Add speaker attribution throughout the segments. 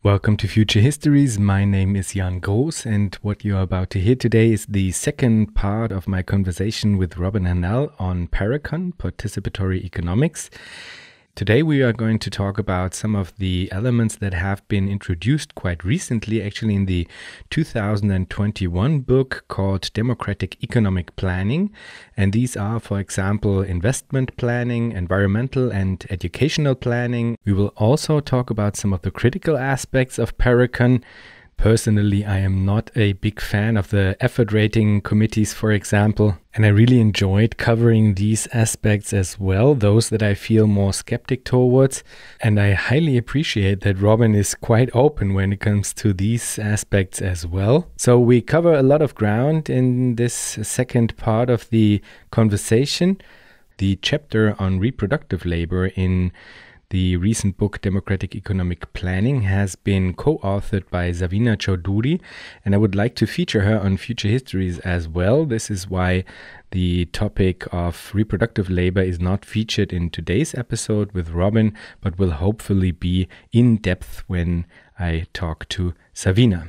Speaker 1: Welcome to Future Histories. My name is Jan Groß, and what you are about to hear today is the second part of my conversation with Robin Hahnel on Paracon, Participatory Economics. Today we are going to talk about some of the elements that have been introduced quite recently, actually in the 2021 book called Democratic Economic Planning. And these are, for example, investment planning, environmental and educational planning. We will also talk about some of the critical aspects of Paracon. Personally, I am not a big fan of the effort rating committees, for example, and I really enjoyed covering these aspects as well, those that I feel more skeptic towards. And I highly appreciate that Robin is quite open when it comes to these aspects as well. So we cover a lot of ground in this second part of the conversation. The chapter on reproductive labor in the recent book Democratic Economic Planning has been co-authored by Savina Chowdhury, and I would like to feature her on Future Histories as well. This is why the topic of reproductive labor is not featured in today's episode with Robin, but will hopefully be in depth when I talk to Savina.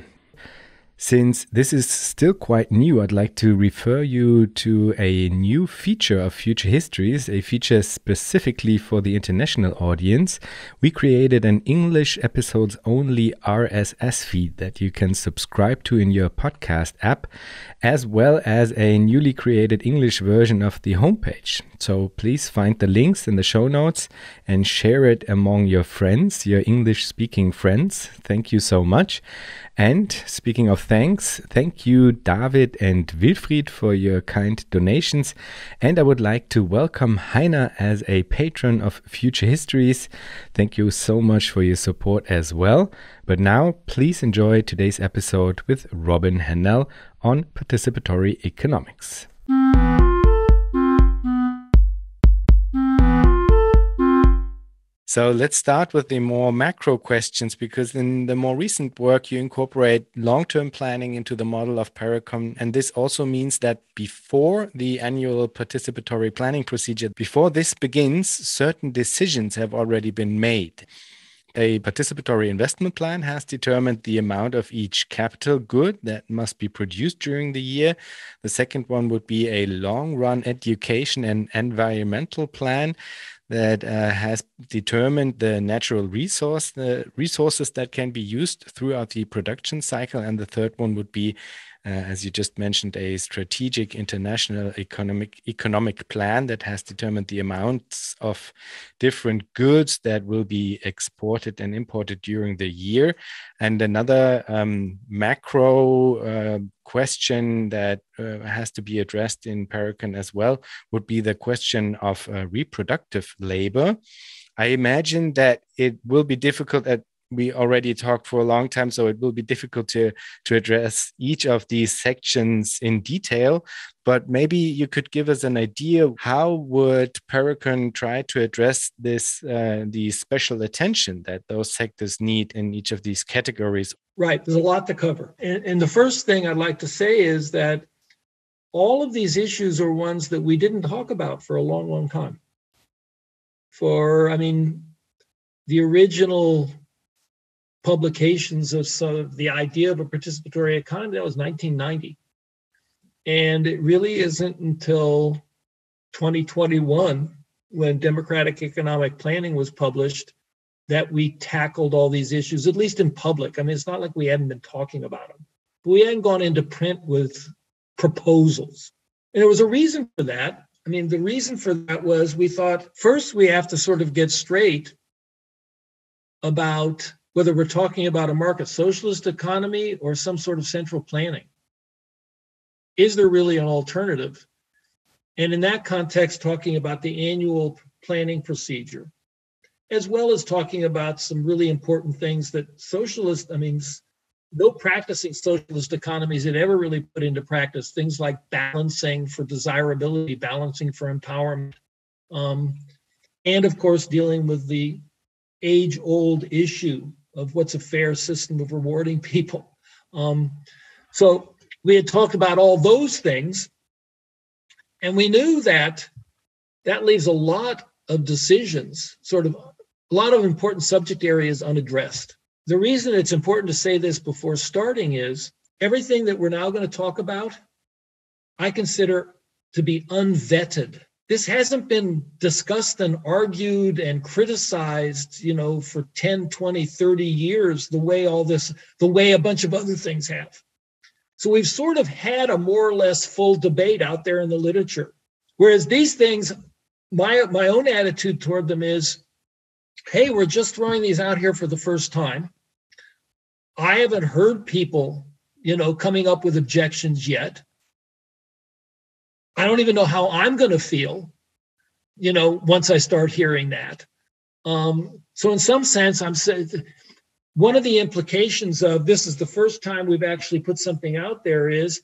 Speaker 1: Since this is still quite new, I'd like to refer you to a new feature of Future Histories, a feature specifically for the international audience. We created an English episodes only RSS feed that you can subscribe to in your podcast app, as well as a newly created English version of the homepage. So please find the links in the show notes and share it among your friends, your English-speaking friends. Thank you so much. And speaking of thanks, thank you David and Wilfried for your kind donations. And I would like to welcome Heiner as a patron of Future Histories. Thank you so much for your support as well. But now, please enjoy today's episode with Robin Hahnel on participatory economics. So let's start with the more macro questions, because in the more recent work, you incorporate long-term planning into the model of Paracon. And this also means that before the annual participatory planning procedure, before this begins, certain decisions have already been made. A participatory investment plan has determined the amount of each capital good that must be produced during the year. The second one would be a long-run education and environmental plan that has determined the natural resources that can be used throughout the production cycle. And the third one would be, as you just mentioned, a strategic international economic plan that has determined the amounts of different goods that will be exported and imported during the year. And another macro question that has to be addressed in Paracon as well would be the question of reproductive labor. I imagine that it will be difficult we already talked for a long time, so it will be difficult to address each of these sections in detail. But maybe you could give us an idea, how would Paracon try to address this, the special attention that those sectors need in each of these categories?
Speaker 2: Right, there's a lot to cover. And the first thing I'd like to say is that all of these issues are ones that we didn't talk about for a long, long time. The original publications of sort of the idea of a participatory economy, that was 1990. And it really isn't until 2021, when Democratic Economic Planning was published, that we tackled all these issues, at least in public. It's not like we hadn't been talking about them, but we hadn't gone into print with proposals. And there was a reason for that. The reason for that was we thought, first, we have to sort of get straight about whether we're talking about a market socialist economy or some sort of central planning. Is there really an alternative? And in that context, talking about the annual planning procedure, as well as talking about some really important things that no practicing socialist economies had ever really put into practice, things like balancing for desirability, balancing for empowerment, and of course, dealing with the age-old issue of what's a fair system of rewarding people. So we had talked about all those things, and we knew that leaves a lot of decisions, sort of a lot of important subject areas unaddressed. The reason it's important to say this before starting is everything that we're now going to talk about, I consider to be unvetted. This hasn't been discussed and argued and criticized, for 10, 20, 30 years, the way a bunch of other things have. So we've sort of had a more or less full debate out there in the literature. Whereas these things, my own attitude toward them is, hey, we're just throwing these out here for the first time. I haven't heard people, coming up with objections yet. I don't even know how I'm going to feel, once I start hearing that. So in some sense, I'm saying one of the implications of this is the first time we've actually put something out there is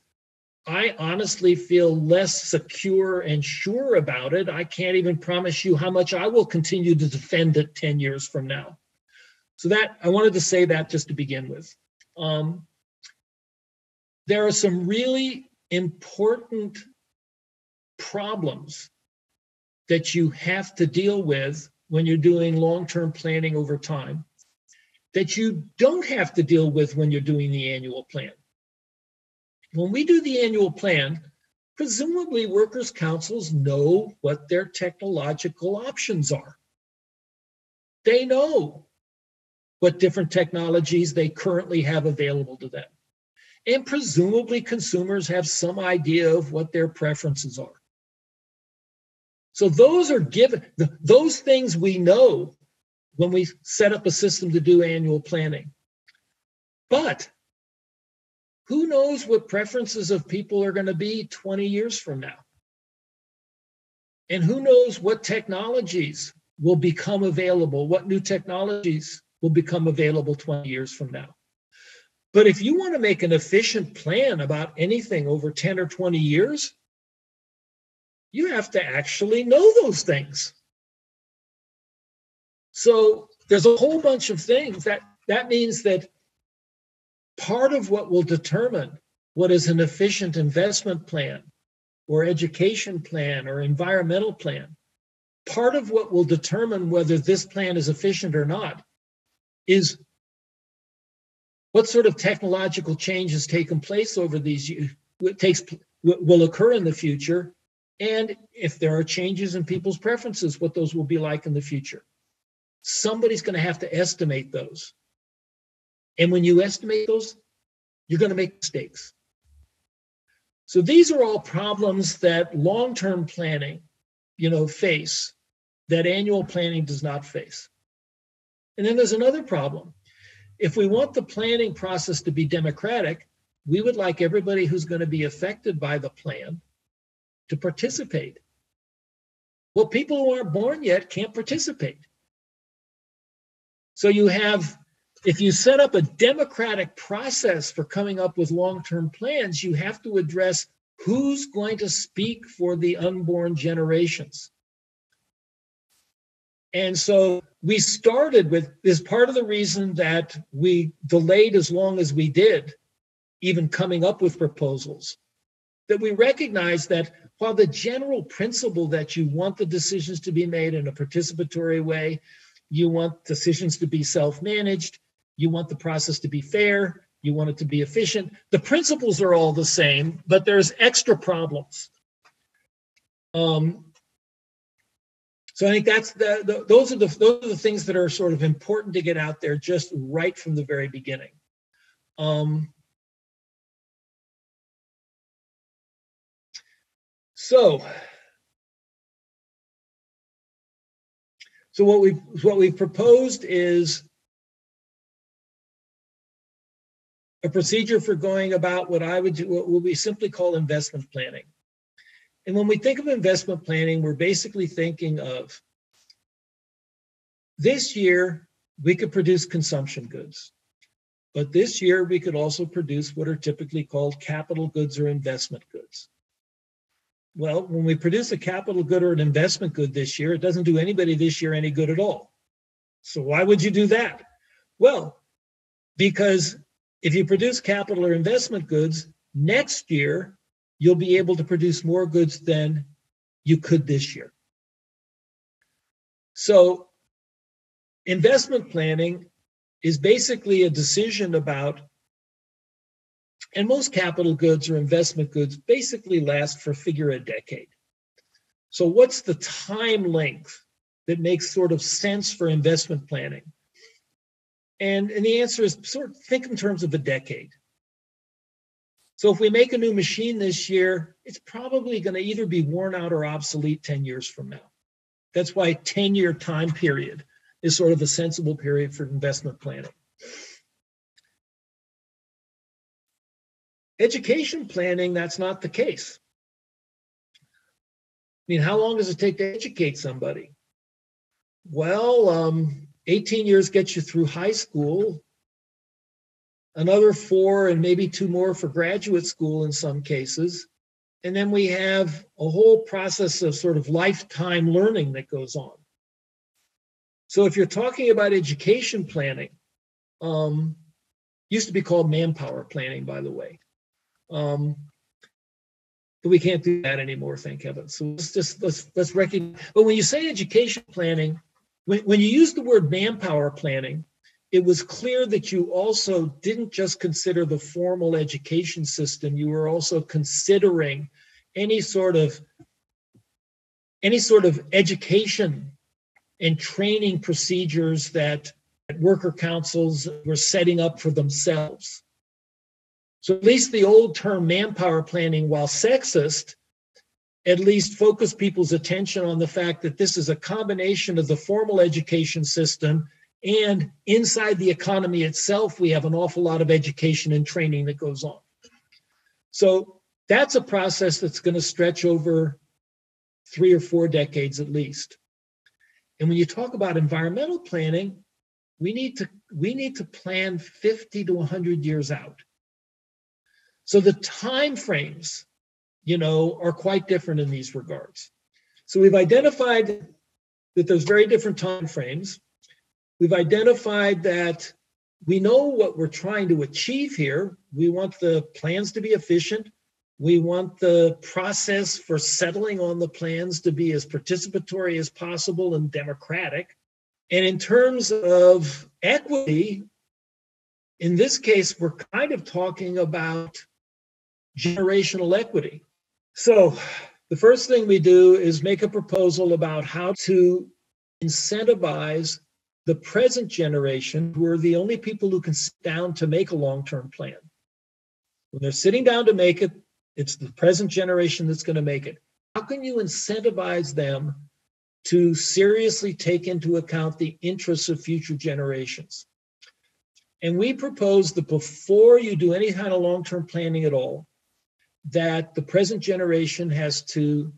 Speaker 2: I honestly feel less secure and sure about it. I can't even promise you how much I will continue to defend it 10 years from now. So that I wanted to say that just to begin with. There are some really important problems that you have to deal with when you're doing long-term planning over time that you don't have to deal with when you're doing the annual plan. When we do the annual plan, presumably workers' councils know what their technological options are. They know what different technologies they currently have available to them. And presumably consumers have some idea of what their preferences are. So those are given, those things we know when we set up a system to do annual planning. But who knows what preferences of people are going to be 20 years from now? And who knows what technologies will become available, what new technologies will become available 20 years from now. But if you want to make an efficient plan about anything over 10 or 20 years, you have to actually know those things. So there's a whole bunch of things that means that part of what will determine what is an efficient investment plan or education plan or environmental plan, part of what will determine whether this plan is efficient or not is what sort of technological change has taken place over these years, will occur in the future, and if there are changes in people's preferences, what those will be like in the future. Somebody's going to have to estimate those. And when you estimate those, you're going to make mistakes. So these are all problems that long-term planning, face, that annual planning does not face. And then there's another problem. If we want the planning process to be democratic, we would like everybody who's going to be affected by the plan to participate. Well, people who aren't born yet can't participate. So if you set up a democratic process for coming up with long-term plans, you have to address who's going to speak for the unborn generations. And so we started with this part of the reason that we delayed as long as we did, even coming up with proposals, that we recognize that while the general principle that you want the decisions to be made in a participatory way, you want decisions to be self-managed, you want the process to be fair, you want it to be efficient. The principles are all the same, but there's extra problems. So I think those are the things that are sort of important to get out there just right from the very beginning. So what we've proposed is a procedure for going about what we simply call investment planning. And when we think of investment planning, we're basically thinking of this year, we could produce consumption goods, but this year we could also produce what are typically called capital goods or investment goods. Well, when we produce a capital good or an investment good this year, it doesn't do anybody this year any good at all. So why would you do that? Well, because if you produce capital or investment goods, next year, you'll be able to produce more goods than you could this year. So investment planning is basically a decision about, and most capital goods or investment goods basically last for figure a decade. So what's the time length that makes sort of sense for investment planning? And the answer is sort of think in terms of a decade. So if we make a new machine this year, it's probably going to either be worn out or obsolete 10 years from now. That's why 10-year time period is sort of a sensible period for investment planning. Education planning, that's not the case. I mean, how long does it take to educate somebody? Well, 18 years gets you through high school, another 4 and maybe 2 more for graduate school in some cases. And then we have a whole process of sort of lifetime learning that goes on. So if you're talking about education planning, used to be called manpower planning, by the way. But we can't do that anymore, thank heaven. So let's recognize. But when you say education planning, when you use the word manpower planning, it was clear that you also didn't just consider the formal education system. You were also considering any sort of education and training procedures that worker councils were setting up for themselves. So at least the old term manpower planning, while sexist, at least focused people's attention on the fact that this is a combination of the formal education system, and inside the economy itself, we have an awful lot of education and training that goes on. So that's a process that's going to stretch over 3 or 4 decades at least. And when you talk about environmental planning, we need to plan 50 to 100 years out. So the time frames, are quite different in these regards. So we've identified that there's very different time frames. We've identified that we know what we're trying to achieve here. We want the plans to be efficient. We want the process for settling on the plans to be as participatory as possible and democratic. And in terms of equity, in this case, we're kind of talking about generational equity. So the first thing we do is make a proposal about how to incentivize the present generation, who are the only people who can sit down to make a long-term plan. When they're sitting down to make it, it's the present generation that's going to make it. How can you incentivize them to seriously take into account the interests of future generations? And we propose that before you do any kind of long-term planning at all, that the present generation has to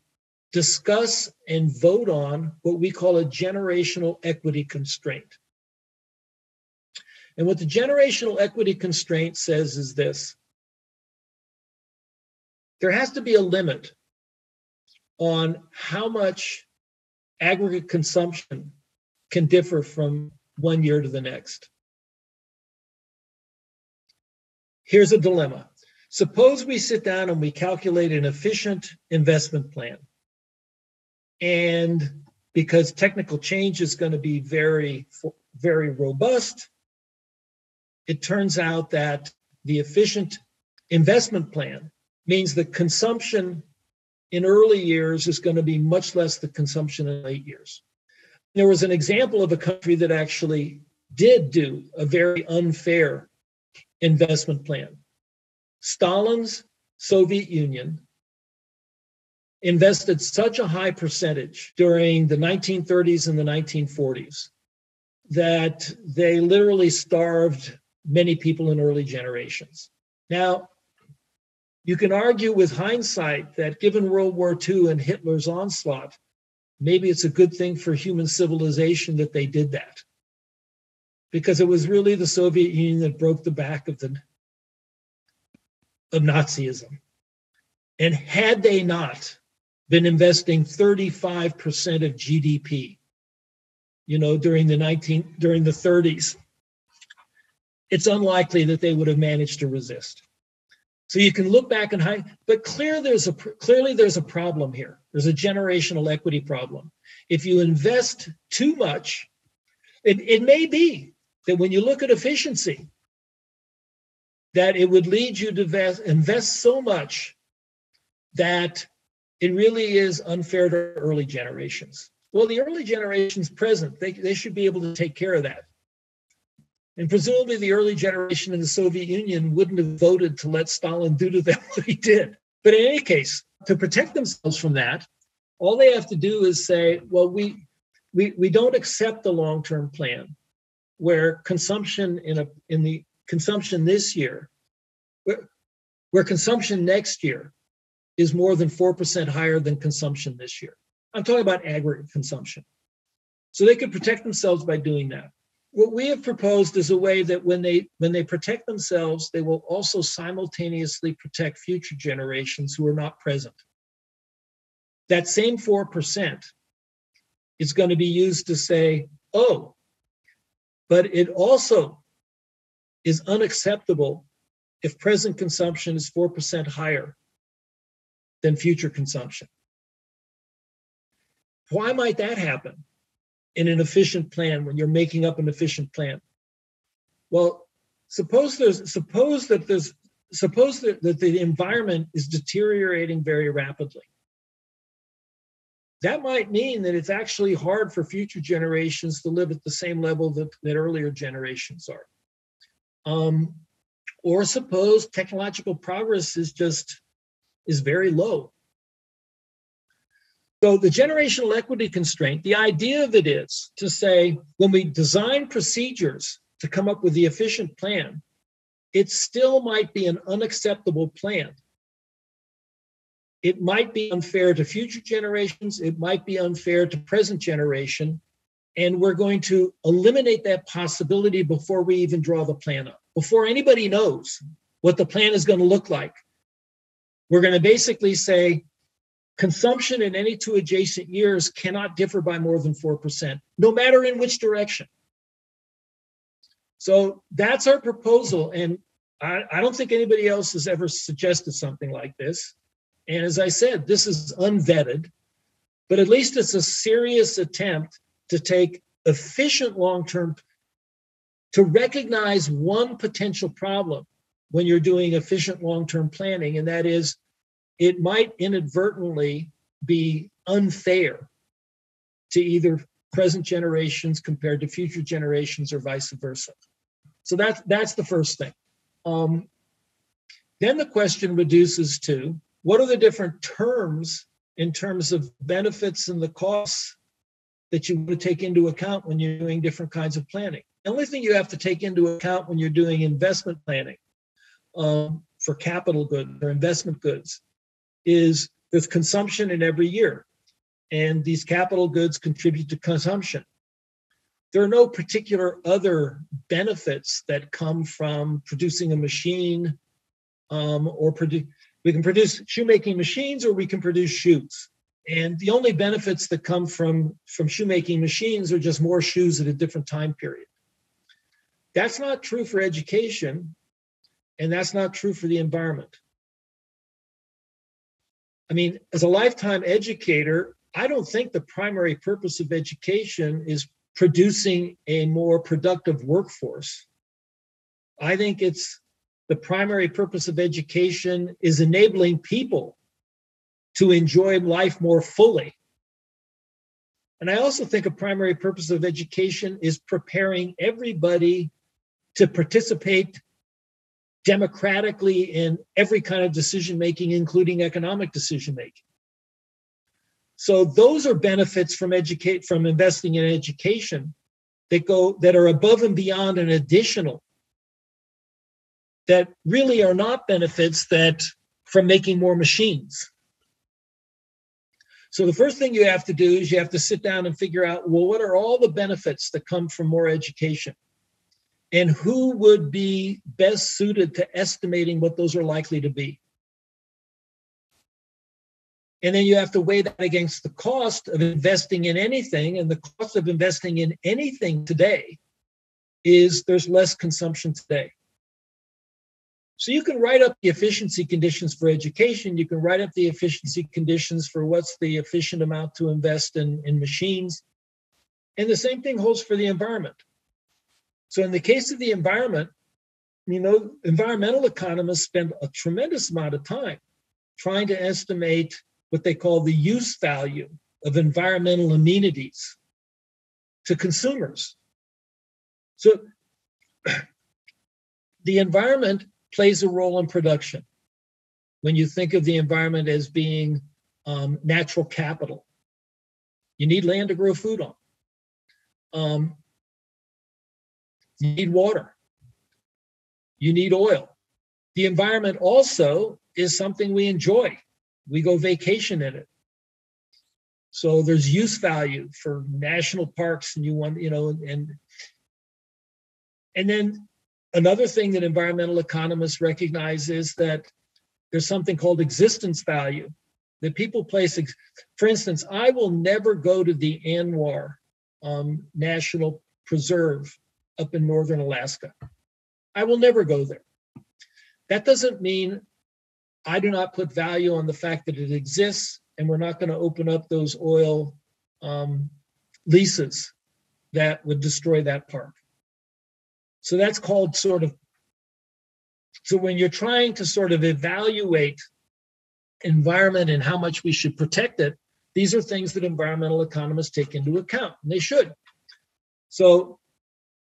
Speaker 2: discuss and vote on what we call a generational equity constraint. And what the generational equity constraint says is this: there has to be a limit on how much aggregate consumption can differ from one year to the next. Here's a dilemma. Suppose we sit down and we calculate an efficient investment plan. And because technical change is going to be very, very robust, it turns out that the efficient investment plan means that consumption in early years is going to be much less than consumption in late years. There was an example of a country that actually did do a very unfair investment plan. Stalin's Soviet Union invested such a high percentage during the 1930s and the 1940s that they literally starved many people in early generations. Now, you can argue with hindsight that given World War II and Hitler's onslaught, maybe it's a good thing for human civilization that they did that, because it was really the Soviet Union that broke the back of Nazism. And had they not been investing 35% of GDP, during the 30s, it's unlikely that they would have managed to resist. So you can look back and hide, but clearly there's a problem here. There's a generational equity problem. If you invest too much, it may be that when you look at efficiency, that it would lead you to invest so much that it really is unfair to early generations. Well, the early generations present, they should be able to take care of that. And presumably the early generation in the Soviet Union wouldn't have voted to let Stalin do to them what he did. But in any case, to protect themselves from that, all they have to do is say, well, we don't accept the long-term plan where consumption in the consumption this year, where consumption next year is more than 4% higher than consumption this year. I'm talking about aggregate consumption. So they could protect themselves by doing that. What we have proposed is a way that when they protect themselves, they will also simultaneously protect future generations who are not present. That same 4% is going to be used to say, oh, but it also is unacceptable if present consumption is 4% higher than future consumption. Why might that happen in an efficient plan when you're making up an efficient plan? Well, suppose that the environment is deteriorating very rapidly. That might mean that it's actually hard for future generations to live at the same level that earlier generations are. Or suppose technological progress is very low. So the generational equity constraint, the idea of it is to say, when we design procedures to come up with the efficient plan, it still might be an unacceptable plan. It might be unfair to future generations. It might be unfair to present generation. And we're going to eliminate that possibility before we even draw the plan up. Before anybody knows what the plan is going to look like, we're going to basically say consumption in any two adjacent years cannot differ by more than 4%, no matter in which direction. So that's our proposal. And I don't think anybody else has ever suggested something like this. And as I said, this is unvetted, but at least it's a serious attempt to take efficient long-term, to recognize one potential problem when you're doing efficient long-term planning, and that is it might inadvertently be unfair to either present generations compared to future generations or vice versa. So that's the first thing. Then the question reduces to, what are the different terms in terms of benefits and the costs that you would take into account when you're doing different kinds of planning? The only thing you have to take into account when you're doing investment planning for capital goods or investment goods is there's consumption in every year, and these capital goods contribute to consumption. There are no particular other benefits that come from producing a machine we can produce shoemaking machines, or we can produce shoes. And the only benefits that come from shoemaking machines are just more shoes at a different time period. That's not true for education, and that's not true for the environment. I mean, as a lifetime educator, I don't think the primary purpose of education is producing a more productive workforce. I think the primary purpose of education is enabling people to enjoy life more fully. And I also think a primary purpose of education is preparing everybody to participate democratically in every kind of decision-making, including economic decision-making. So those are benefits from investing in education that are above and beyond and additional, that really are not benefits that from making more machines. So the first thing you have to do is you have to sit down and figure out, well, what are all the benefits that come from more education? And who would be best suited to estimating what those are likely to be? And then you have to weigh that against the cost of investing in anything. And the cost of investing in anything today is there's less consumption today. So you can write up the efficiency conditions for education. You can write up the efficiency conditions for what's the efficient amount to invest in machines. And the same thing holds for the environment. So in the case of the environment, environmental economists spend a tremendous amount of time trying to estimate what they call the use value of environmental amenities to consumers. So the environment plays a role in production. When you think of the environment as being natural capital, you need land to grow food on. You need water. You need oil. The environment also is something we enjoy. We go vacation in it. So there's use value for national parks, and and then another thing that environmental economists recognize is that there's something called existence value that people place. For instance, I will never go to the Anwar National Preserve up in northern Alaska. I will never go there. That doesn't mean I do not put value on the fact that it exists, and we're not going to open up those oil leases that would destroy that park. So that's called so when you're trying to sort of evaluate environment and how much we should protect it, these are things that environmental economists take into account, and they should. So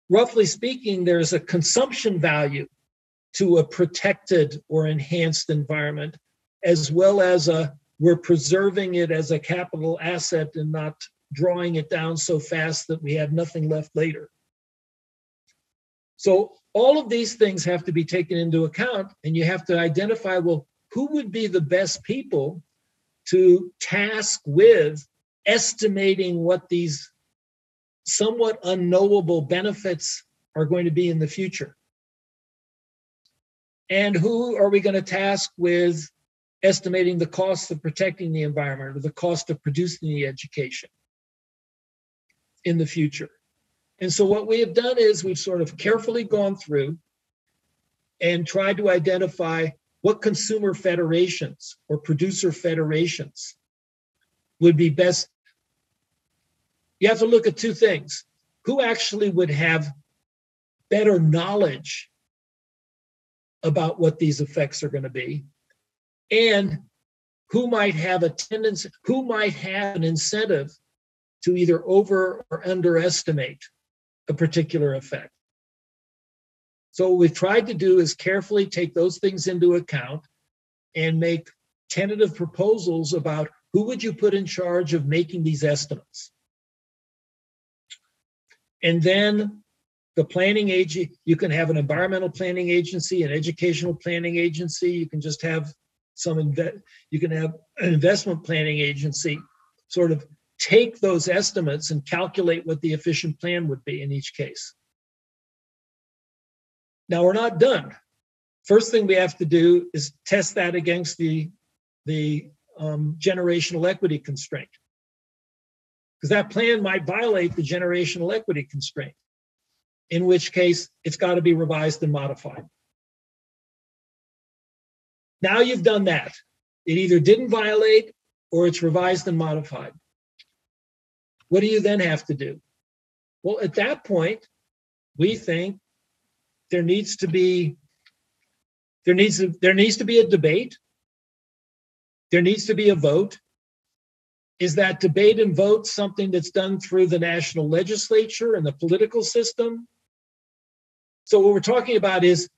Speaker 2: roughly speaking, there's a consumption value to a protected or enhanced environment, as well as we're preserving it as a capital asset and not drawing it down so fast that we have nothing left later. So all of these things have to be taken into account, and you have to identify, well, who would be the best people to task with estimating what these somewhat unknowable benefits are going to be in the future? And who are we going to task with estimating the cost of protecting the environment or the cost of producing the education in the future? And so what we have done is we've sort of carefully gone through and tried to identify what consumer federations or producer federations would be best. You have to look at two things. Who actually would have better knowledge about what these effects are going to be, and who might have an incentive to either over or underestimate a particular effect. So what we've tried to do is carefully take those things into account and make tentative proposals about who would you put in charge of making these estimates. And then the planning agency, you can have an environmental planning agency, an educational planning agency, you can just have you can have an investment planning agency sort of take those estimates and calculate what the efficient plan would be in each case. Now, we're not done. First thing we have to do is test that against the generational equity constraint, because that plan might violate the generational equity constraint, in which case it's got to be revised and modified. Now you've done that. It either didn't violate or it's revised and modified. What do you then have to do? Well, at that point, we think there needs to be a debate. There needs to be a vote. Is that debate and vote something that's done through the national legislature and the political system? So what we're talking about is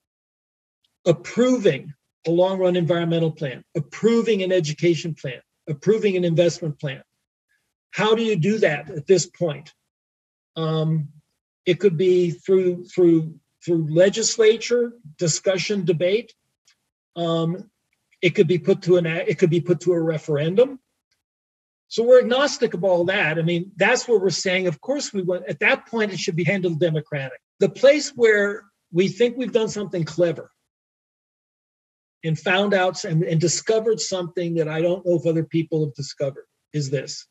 Speaker 2: approving a long-run environmental plan, approving an education plan, approving an investment plan. How do you do that at this point? It could be through legislature, discussion, debate. It could be put to a referendum. So we're agnostic of all that. I mean, that's what we're saying. Of course, we want, at that point, it should be handled democratic. The place where we think we've done something clever and found out and discovered something that I don't know if other people have discovered is this.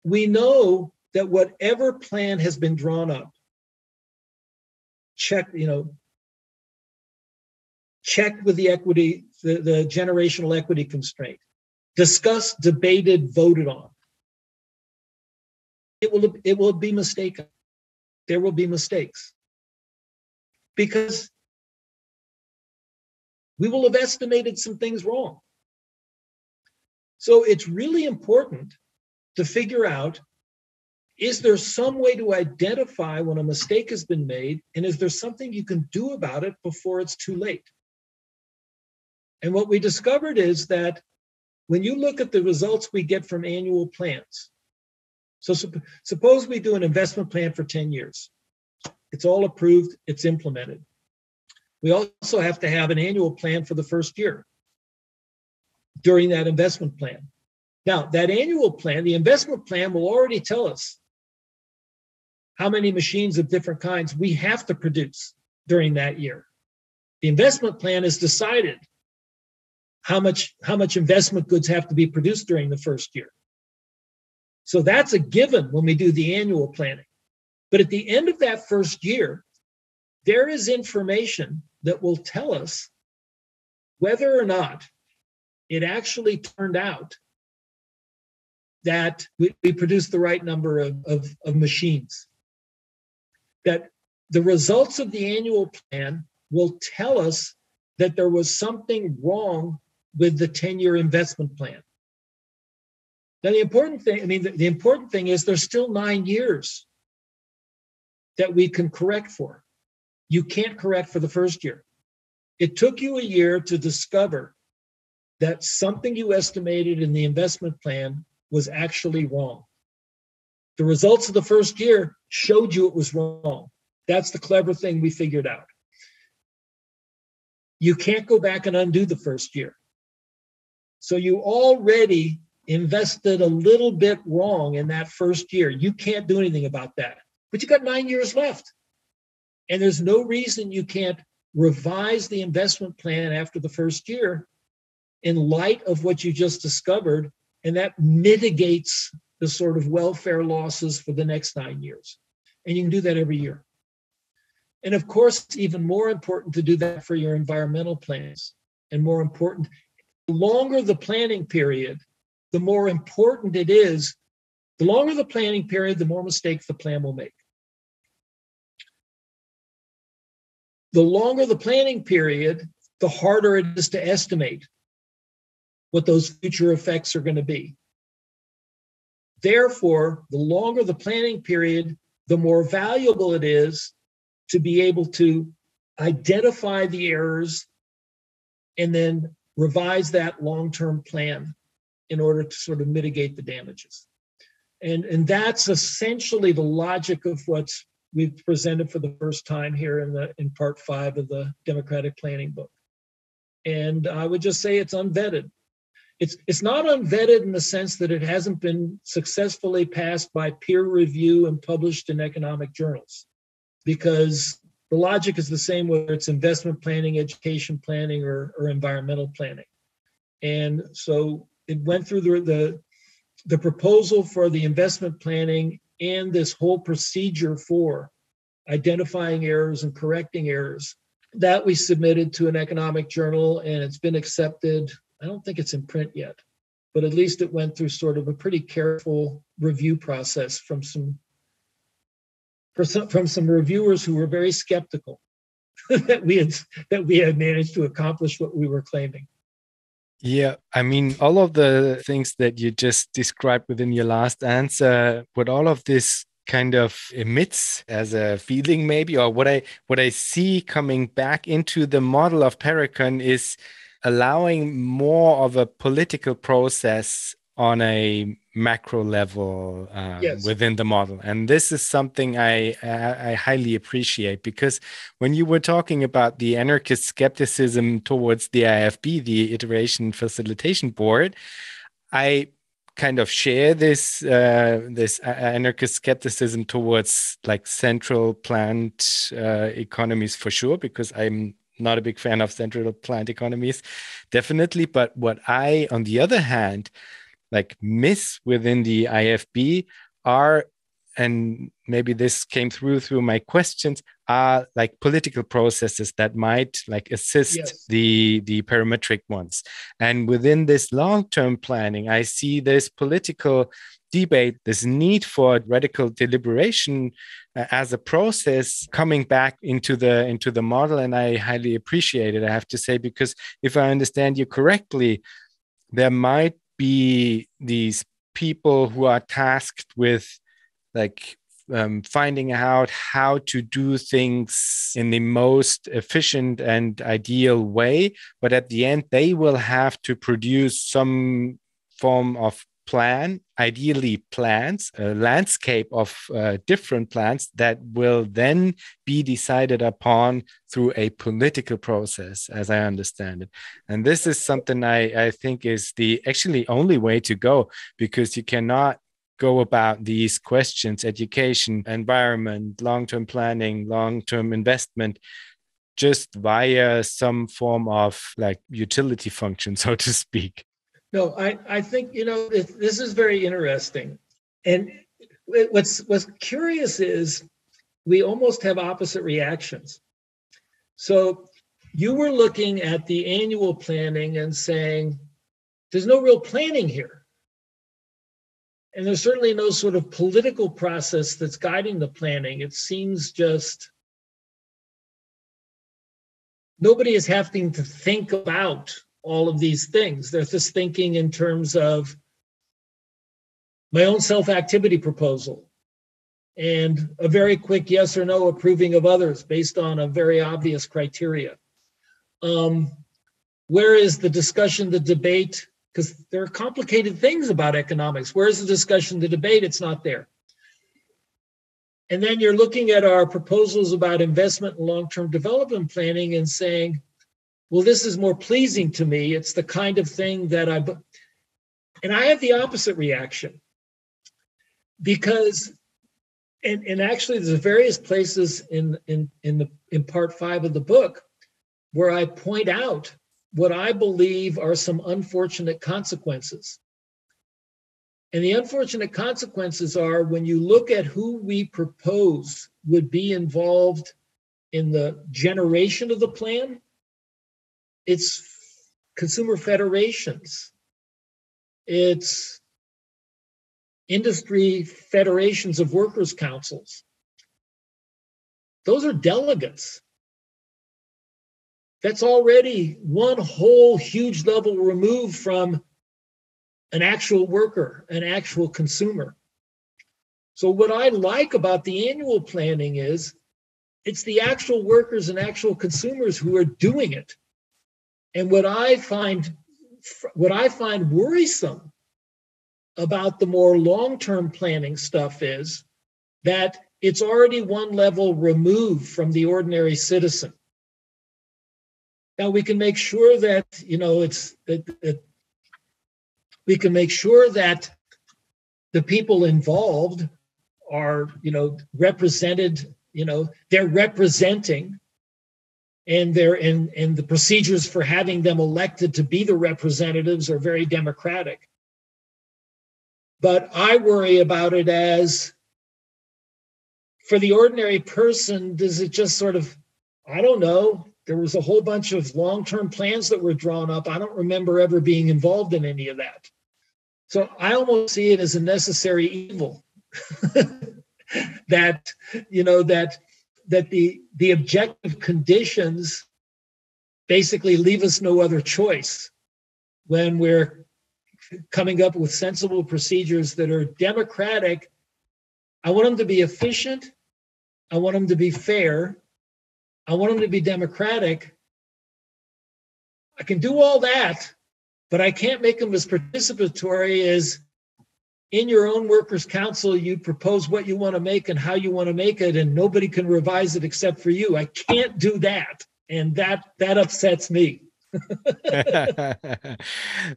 Speaker 2: We know that whatever plan has been drawn up, check with the equity, the generational equity constraint, discussed, debated, voted on. It will be mistaken. there will be mistakes because we will have estimated some things wrong. So it's really important to figure out, is there some way to identify when a mistake has been made, and is there something you can do about it before it's too late? And what we discovered is that when you look at the results we get from annual plans, so suppose we do an investment plan for 10 years. It's all approved, it's implemented. We also have to have an annual plan for the first year during that investment plan. Now, that annual plan, the investment plan will already tell us how many machines of different kinds we have to produce during that year. The investment plan has decided how much investment goods have to be produced during the first year. So that's a given when we do the annual planning. But at the end of that first year, there is information that will tell us whether or not it actually turned out that we produced the right number of machines. That the results of the annual plan will tell us that there was something wrong with the 10-year investment plan. Now, the important thing is there's still 9 years that we can correct for. You can't correct for the first year. It took you a year to discover that something you estimated in the investment plan was actually wrong. The results of the first year showed you it was wrong. That's the clever thing we figured out. You can't go back and undo the first year. So you already invested a little bit wrong in that first year. You can't do anything about that. But you got 9 years left. And there's no reason you can't revise the investment plan after the first year in light of what you just discovered, and that mitigates the sort of welfare losses for the next 9 years. And you can do that every year. And of course, it's even more important to do that for your environmental plans. And more important, the longer the planning period, the more important it is. The longer the planning period, the more mistakes the plan will make. The longer the planning period, the harder it is to estimate what those future effects are going to be. Therefore, the longer the planning period, the more valuable it is to be able to identify the errors and then revise that long-term plan in order to sort of mitigate the damages. And that's essentially the logic of what we've presented for the first time here in part 5 of the Democratic Planning book. And I would just say it's unvetted. It's not unvetted in the sense that it hasn't been successfully passed by peer review and published in economic journals, because the logic is the same whether it's investment planning, education planning, or environmental planning. And so it went through the proposal for the investment planning and this whole procedure for identifying errors and correcting errors that we submitted to an economic journal, and it's been accepted. I don't think it's in print yet, but at least it went through sort of a pretty careful review process from some reviewers who were very skeptical that we had managed to accomplish what we were claiming.
Speaker 1: Yeah, I mean, all of the things that you just described within your last answer, what all of this kind of emits as a feeling maybe, or what I see coming back into the model of Paracon is allowing more of a political process on a macro level
Speaker 2: Yes.
Speaker 1: within the model. And this is something I highly appreciate, because when you were talking about the anarchist skepticism towards the IFB, the Iteration Facilitation Board, I kind of share this anarchist skepticism towards like central planned economies for sure, because I'm not a big fan of central planned economies, definitely. But what I, on the other hand, like miss within the IFB are, and maybe this came through my questions, are like political processes that might like assist
Speaker 2: Yes.
Speaker 1: the parametric ones. And within this long-term planning, I see this political debate, this need for radical deliberation as a process coming back into the model. And I highly appreciate it, I have to say, because if I understand you correctly, there might be these people who are tasked with like finding out how to do things in the most efficient and ideal way. But at the end, they will have to produce some form of plan, ideally plans, a landscape of different plans that will then be decided upon through a political process, as I understand it. And this is something I think is the actually only way to go, because you cannot go about these questions, education, environment, long-term planning, long-term investment, just via some form of like utility function, so to speak.
Speaker 2: No, I think, this is very interesting. And what's curious is we almost have opposite reactions. So you were looking at the annual planning and saying, there's no real planning here. And there's certainly no sort of political process that's guiding the planning. It seems just nobody is having to think about all of these things. They're just thinking in terms of my own self-activity proposal and a very quick yes or no approving of others based on a very obvious criteria. Where is the discussion, the debate? Because there are complicated things about economics. Where is the discussion, the debate? It's not there. And then you're looking at our proposals about investment and long-term development planning and saying, well, this is more pleasing to me. It's the kind of thing that and I have the opposite reaction, because, and actually there's various places in part 5 of the book where I point out what I believe are some unfortunate consequences. And the unfortunate consequences are, when you look at who we propose would be involved in the generation of the plan, it's consumer federations, it's industry federations of workers' councils. Those are delegates. That's already one whole huge level removed from an actual worker, an actual consumer. So what I like about the annual planning is it's the actual workers and actual consumers who are doing it. And what I find worrisome about the more long-term planning stuff is that it's already one level removed from the ordinary citizen. Now we can make sure that, we can make sure that the people involved are, represented, they're representing, and the procedures for having them elected to be the representatives are very democratic. But I worry about it as, for the ordinary person, does it just sort of, I don't know, there was a whole bunch of long-term plans that were drawn up. I don't remember ever being involved in any of that. So I almost see it as a necessary evil that the objective conditions basically leave us no other choice when we're coming up with sensible procedures that are democratic. I want them to be efficient. I want them to be fair. I want them to be democratic. I can do all that, but I can't make them as participatory as in your own workers' council, you propose what you want to make and how you want to make it, and nobody can revise it except for you. I can't do that. And that upsets me.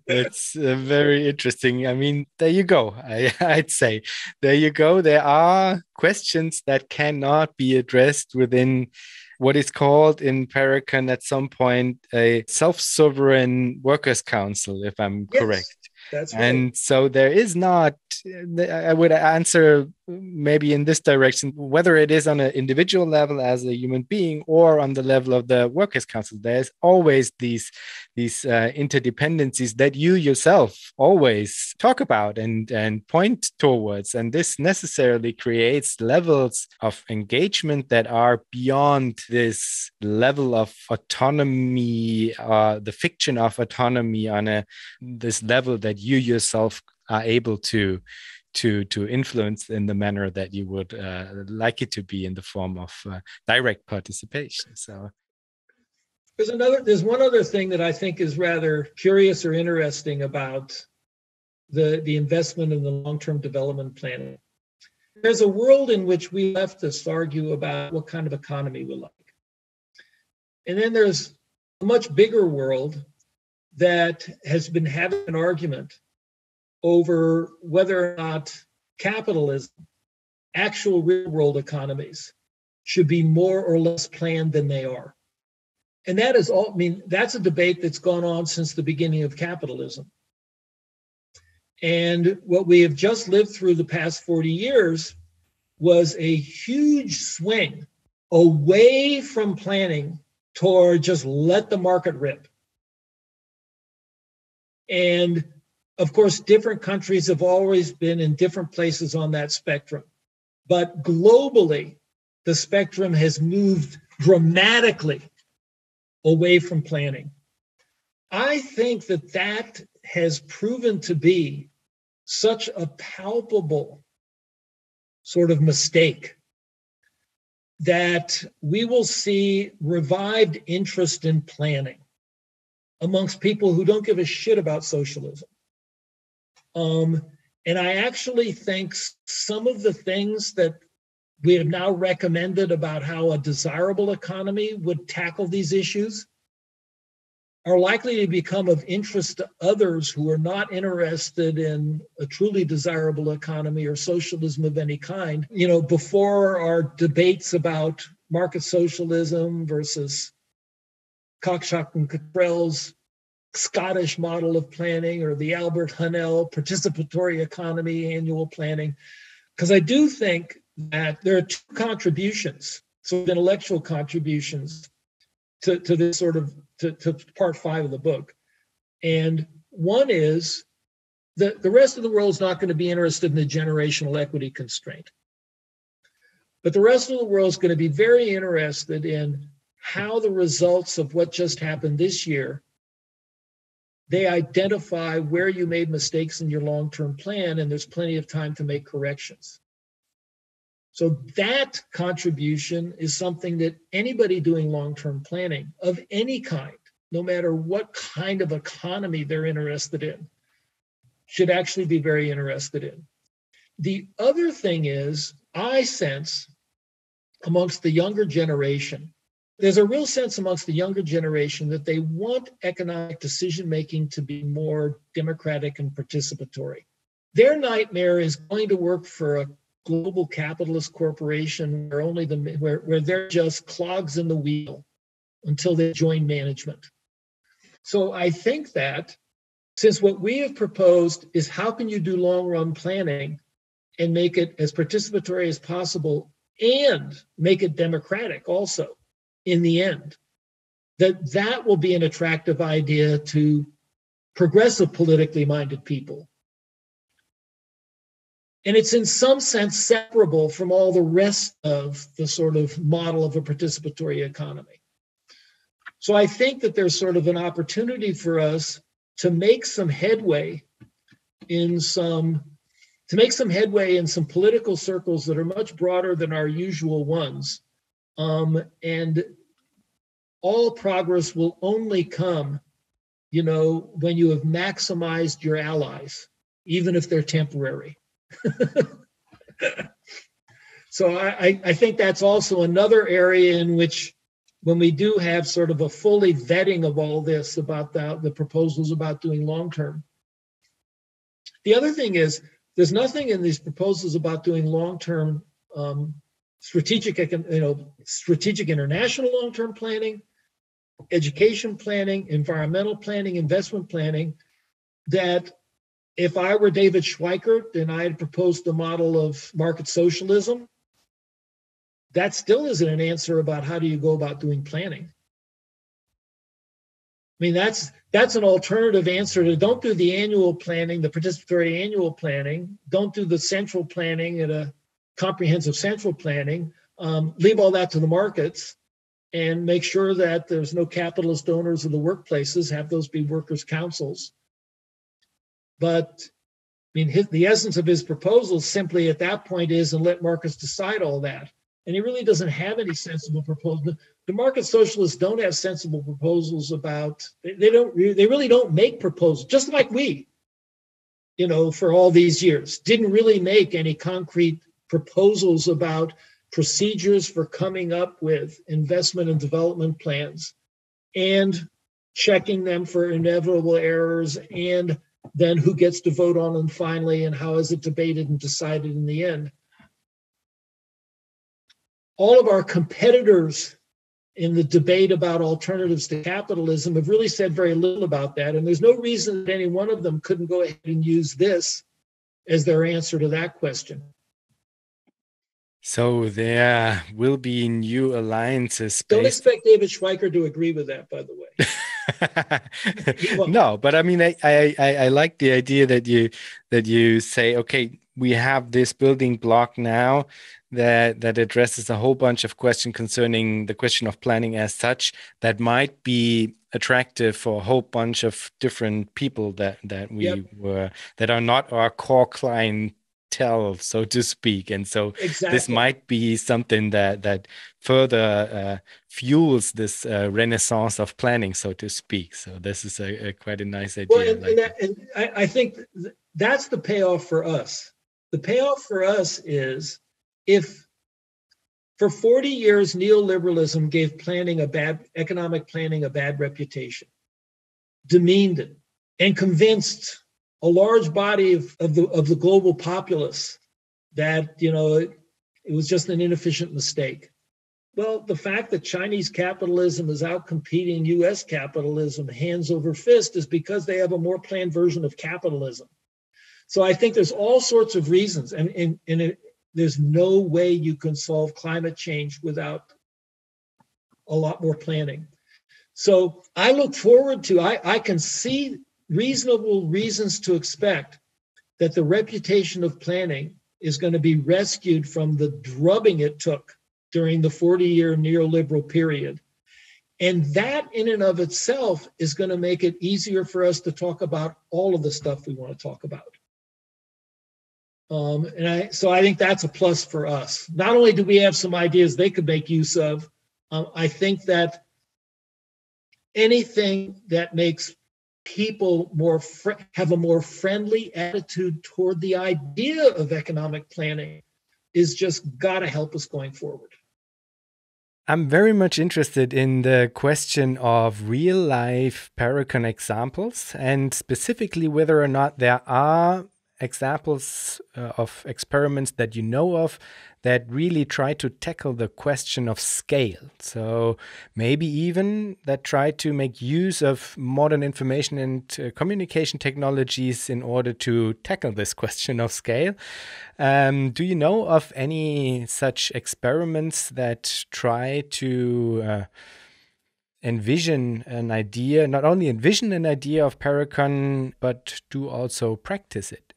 Speaker 1: That's very interesting. I mean, there you go. I'd say there you go. There are questions that cannot be addressed within what is called in Paracon at some point a self-sovereign workers' council, if I'm correct.
Speaker 2: That's right.
Speaker 1: And so there is not, I would answer maybe in this direction, whether it is on an individual level as a human being or on the level of the Workers' Council. There's always these interdependencies that you yourself always talk about and point towards. And this necessarily creates levels of engagement that are beyond this level of autonomy, the fiction of autonomy on this level that you yourself are able to influence in the manner that you would like it to be, in the form of direct participation. So
Speaker 2: there's one other thing that I think is rather curious or interesting about the investment in the long-term development planning. There's a world in which we leftists argue about what kind of economy we like. And then there's a much bigger world that has been having an argument over whether or not capitalism, actual real world economies, should be more or less planned than they are. And that is all, I mean, that's a debate that's gone on since the beginning of capitalism. And what we have just lived through the past 40 years was a huge swing away from planning toward just let the market rip. And of course, different countries have always been in different places on that spectrum. But globally, the spectrum has moved dramatically away from planning. I think that has proven to be such a palpable sort of mistake that we will see revived interest in planning amongst people who don't give a shit about socialism. And I actually think some of the things that we have now recommended about how a desirable economy would tackle these issues are likely to become of interest to others who are not interested in a truly desirable economy or socialism of any kind. You know, before our debates about market socialism versus Cockshott and Cottrell's Scottish model of planning, or the Albert Hunnell participatory economy annual planning, because I do think that there are two contributions, sort of intellectual contributions to this sort of, to part 5 of the book. And one is that the rest of the world is not going to be interested in the generational equity constraint. But the rest of the world is going to be very interested in how the results of what just happened this year, they identify where you made mistakes in your long-term plan, and there's plenty of time to make corrections. So that contribution is something that anybody doing long-term planning of any kind, no matter what kind of economy they're interested in, should actually be very interested in. The other thing is, I sense amongst the younger generation, there's a real sense amongst the younger generation that they want economic decision-making to be more democratic and participatory. Their nightmare is going to work for a global capitalist corporation where they're just clogs in the wheel until they join management. So I think that since what we have proposed is how can you do long-run planning and make it as participatory as possible and make it democratic also, in the end, that will be an attractive idea to progressive politically minded people. And it's in some sense separable from all the rest of the sort of model of a participatory economy. So I think that there's sort of an opportunity for us to make some headway in some political circles that are much broader than our usual ones. And all progress will only come, when you have maximized your allies, even if they're temporary. So I think that's also another area in which, when we do have sort of a fully vetting of all this about the proposals about doing long-term. The other thing is, there's nothing in these proposals about doing long-term strategic international long-term planning, education planning, environmental planning, investment planning, that if I were David Schweikert and I had proposed the model of market socialism, that still isn't an answer about how do you go about doing planning. I mean, that's an alternative answer to don't do the annual planning, the participatory annual planning, don't do the central planning and a comprehensive central planning, leave all that to the markets and make sure that there's no capitalist owners of the workplaces, have those be workers' councils. But I mean, the essence of his proposal simply at that point is and let markets decide all that. And he really doesn't have any sensible proposal. The market socialists don't have sensible proposals about, they really don't make proposals, just like we, for all these years, didn't really make any concrete proposals about procedures for coming up with investment and development plans and checking them for inevitable errors and then who gets to vote on them finally and how is it debated and decided in the end. All of our competitors in the debate about alternatives to capitalism have really said very little about that. And there's no reason that any one of them couldn't go ahead and use this as their answer to that question.
Speaker 1: So there will be new alliances.
Speaker 2: Don't expect David Schweikert to agree with that, by the
Speaker 1: way. No, but I mean, I like the idea that you say, okay, we have this building block now that addresses a whole bunch of questions concerning the question of planning as such that might be attractive for a whole bunch of different people that are not our core clientele, so to speak. And so This might be something that further fuels this renaissance of planning, so to speak. So this is quite a nice idea.
Speaker 2: Well, I think that's the payoff for us. The payoff for us is if for 40 years neoliberalism gave economic planning a bad reputation, demeaned it, and convinced a large body of the global populace that it was just an inefficient mistake. Well, the fact that Chinese capitalism is outcompeting U.S. capitalism hands over fist is because they have a more planned version of capitalism. So I think there's all sorts of reasons, and there's no way you can solve climate change without a lot more planning. So I look forward to, I can see reasonable reasons to expect that the reputation of planning is going to be rescued from the drubbing it took during the 40-year neoliberal period. And that in and of itself is going to make it easier for us to talk about all of the stuff we want to talk about. So I think that's a plus for us. Not only do we have some ideas they could make use of, I think that anything that makes people have a more friendly attitude toward the idea of economic planning is just got to help us going forward.
Speaker 1: I'm very much interested in the question of real-life Paracon examples and specifically whether or not there are examples of experiments that you know of that really try to tackle the question of scale. So maybe even that try to make use of modern information and communication technologies in order to tackle this question of scale. Do you know of any such experiments that try to envision an idea, not only envision an idea of Paracon, but do also practice it?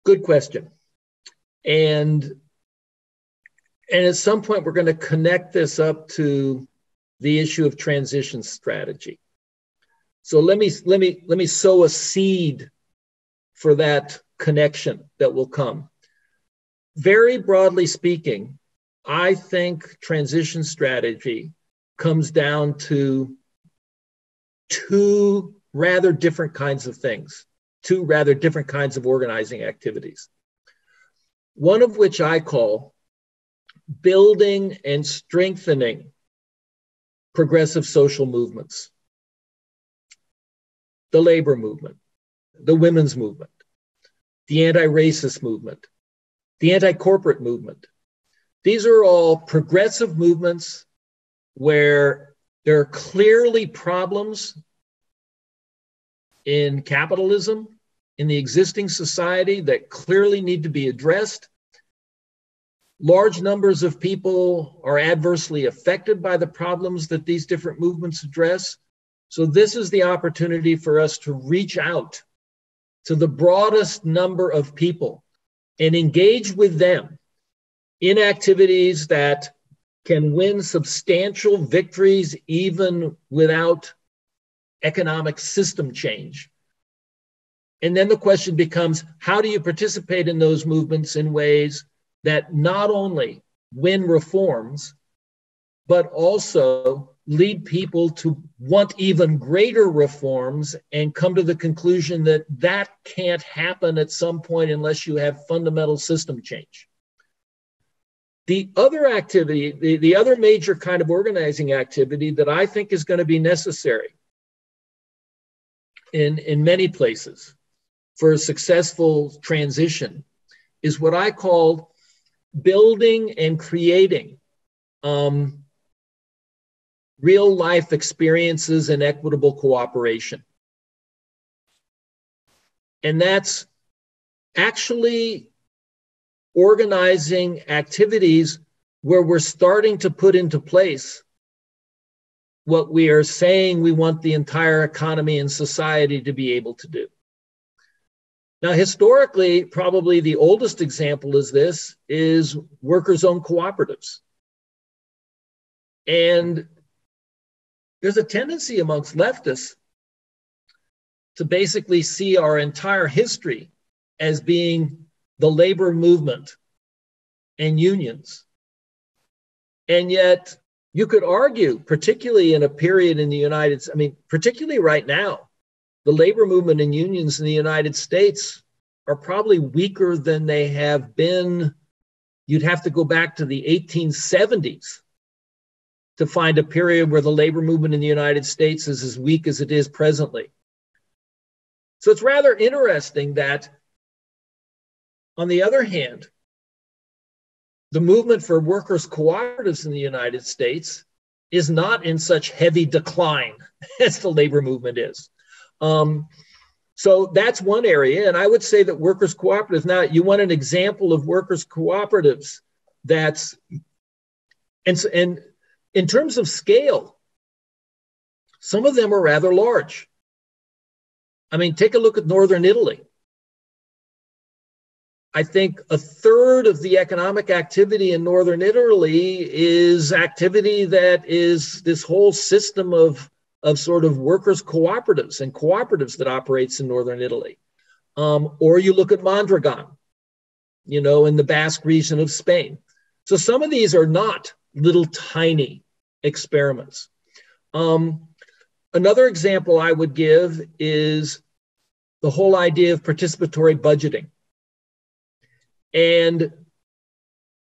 Speaker 2: Good question. And at some point, we're going to connect this up to the issue of transition strategy. So let me sow a seed for that connection that will come. Very broadly speaking, I think transition strategy comes down to two rather different kinds of things, two rather different kinds of organizing activities. One of which I call building and strengthening progressive social movements. The labor movement, the women's movement, the anti-racist movement, the anti-corporate movement. These are all progressive movements where there are clearly problems in capitalism in the existing society that clearly need to be addressed. Large numbers of people are adversely affected by the problems that these different movements address. So this is the opportunity for us to reach out to the broadest number of people and engage with them in activities that can win substantial victories even without economic system change. And then the question becomes, how do you participate in those movements in ways that not only win reforms, but also lead people to want even greater reforms and come to the conclusion that that can't happen at some point unless you have fundamental system change. The other activity, the other major kind of organizing activity that I think is going to be necessary in many places for a successful transition is what I call building and creating real life experiences and equitable cooperation. And that's actually organizing activities where we're starting to put into place what we are saying we want the entire economy and society to be able to do. Now, historically, probably the oldest example is workers-owned cooperatives. And there's a tendency amongst leftists to basically see our entire history as being the labor movement and unions. And yet you could argue, particularly in a period in the United States, particularly right now, the labor movement and unions in the United States are probably weaker than they have been. You'd have to go back to the 1870s to find a period where the labor movement in the United States is as weak as it is presently. So it's rather interesting that, on the other hand, the movement for workers' cooperatives in the United States is not in such heavy decline as the labor movement is. So that's one area. And I would say that workers' cooperatives, now you want an example of workers' cooperatives that's, and in terms of scale, some of them are rather large. Take a look at Northern Italy. I think a third of the economic activity in Northern Italy is activity that is this whole system of sort of workers' cooperatives and cooperatives that operates in Northern Italy. Or you look at Mondragon, in the Basque region of Spain. So some of these are not little tiny experiments. Another example I would give is the whole idea of participatory budgeting. And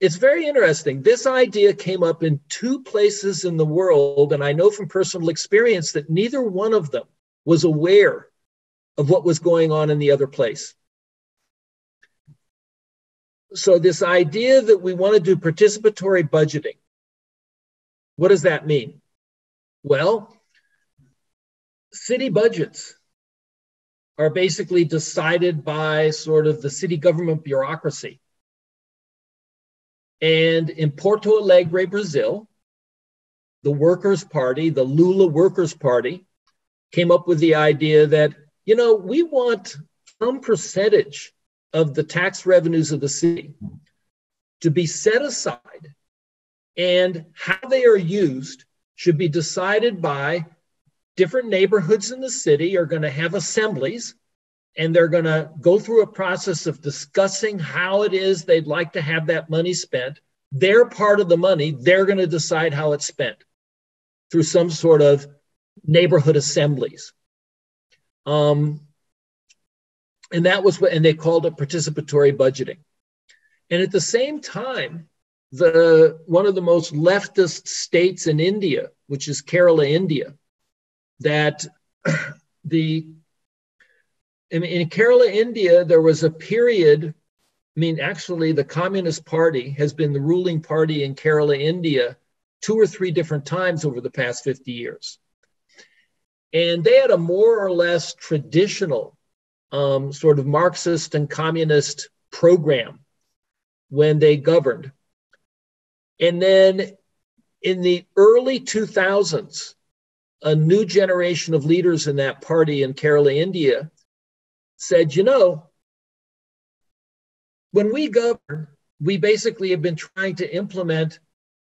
Speaker 2: it's very interesting. This idea came up in two places in the world, and I know from personal experience that neither one of them was aware of what was going on in the other place. So this idea that we want to do participatory budgeting, what does that mean? Well, city budgets are basically decided by sort of the city government bureaucracy. And in Porto Alegre, Brazil, the Workers' Party, the Lula Workers' Party, came up with the idea that, we want some percentage of the tax revenues of the city to be set aside, and how they are used should be decided by different neighborhoods in the city are going to have assemblies, and they're going to go through a process of discussing how it is they'd like to have that money spent. Their part of the money, they're going to decide how it's spent through some sort of neighborhood assemblies. And that was what, and they called it participatory budgeting. And at the same time, one of the most leftist states in India, which is Kerala, India, that in Kerala, India, there was a period, actually the Communist Party has been the ruling party in Kerala, India, 2 or 3 different times over the past 50 years. And they had a more or less traditional sort of Marxist and communist program when they governed. And then in the early 2000s, a new generation of leaders in that party in Kerala, India, said, you know, when we govern, we basically have been trying to implement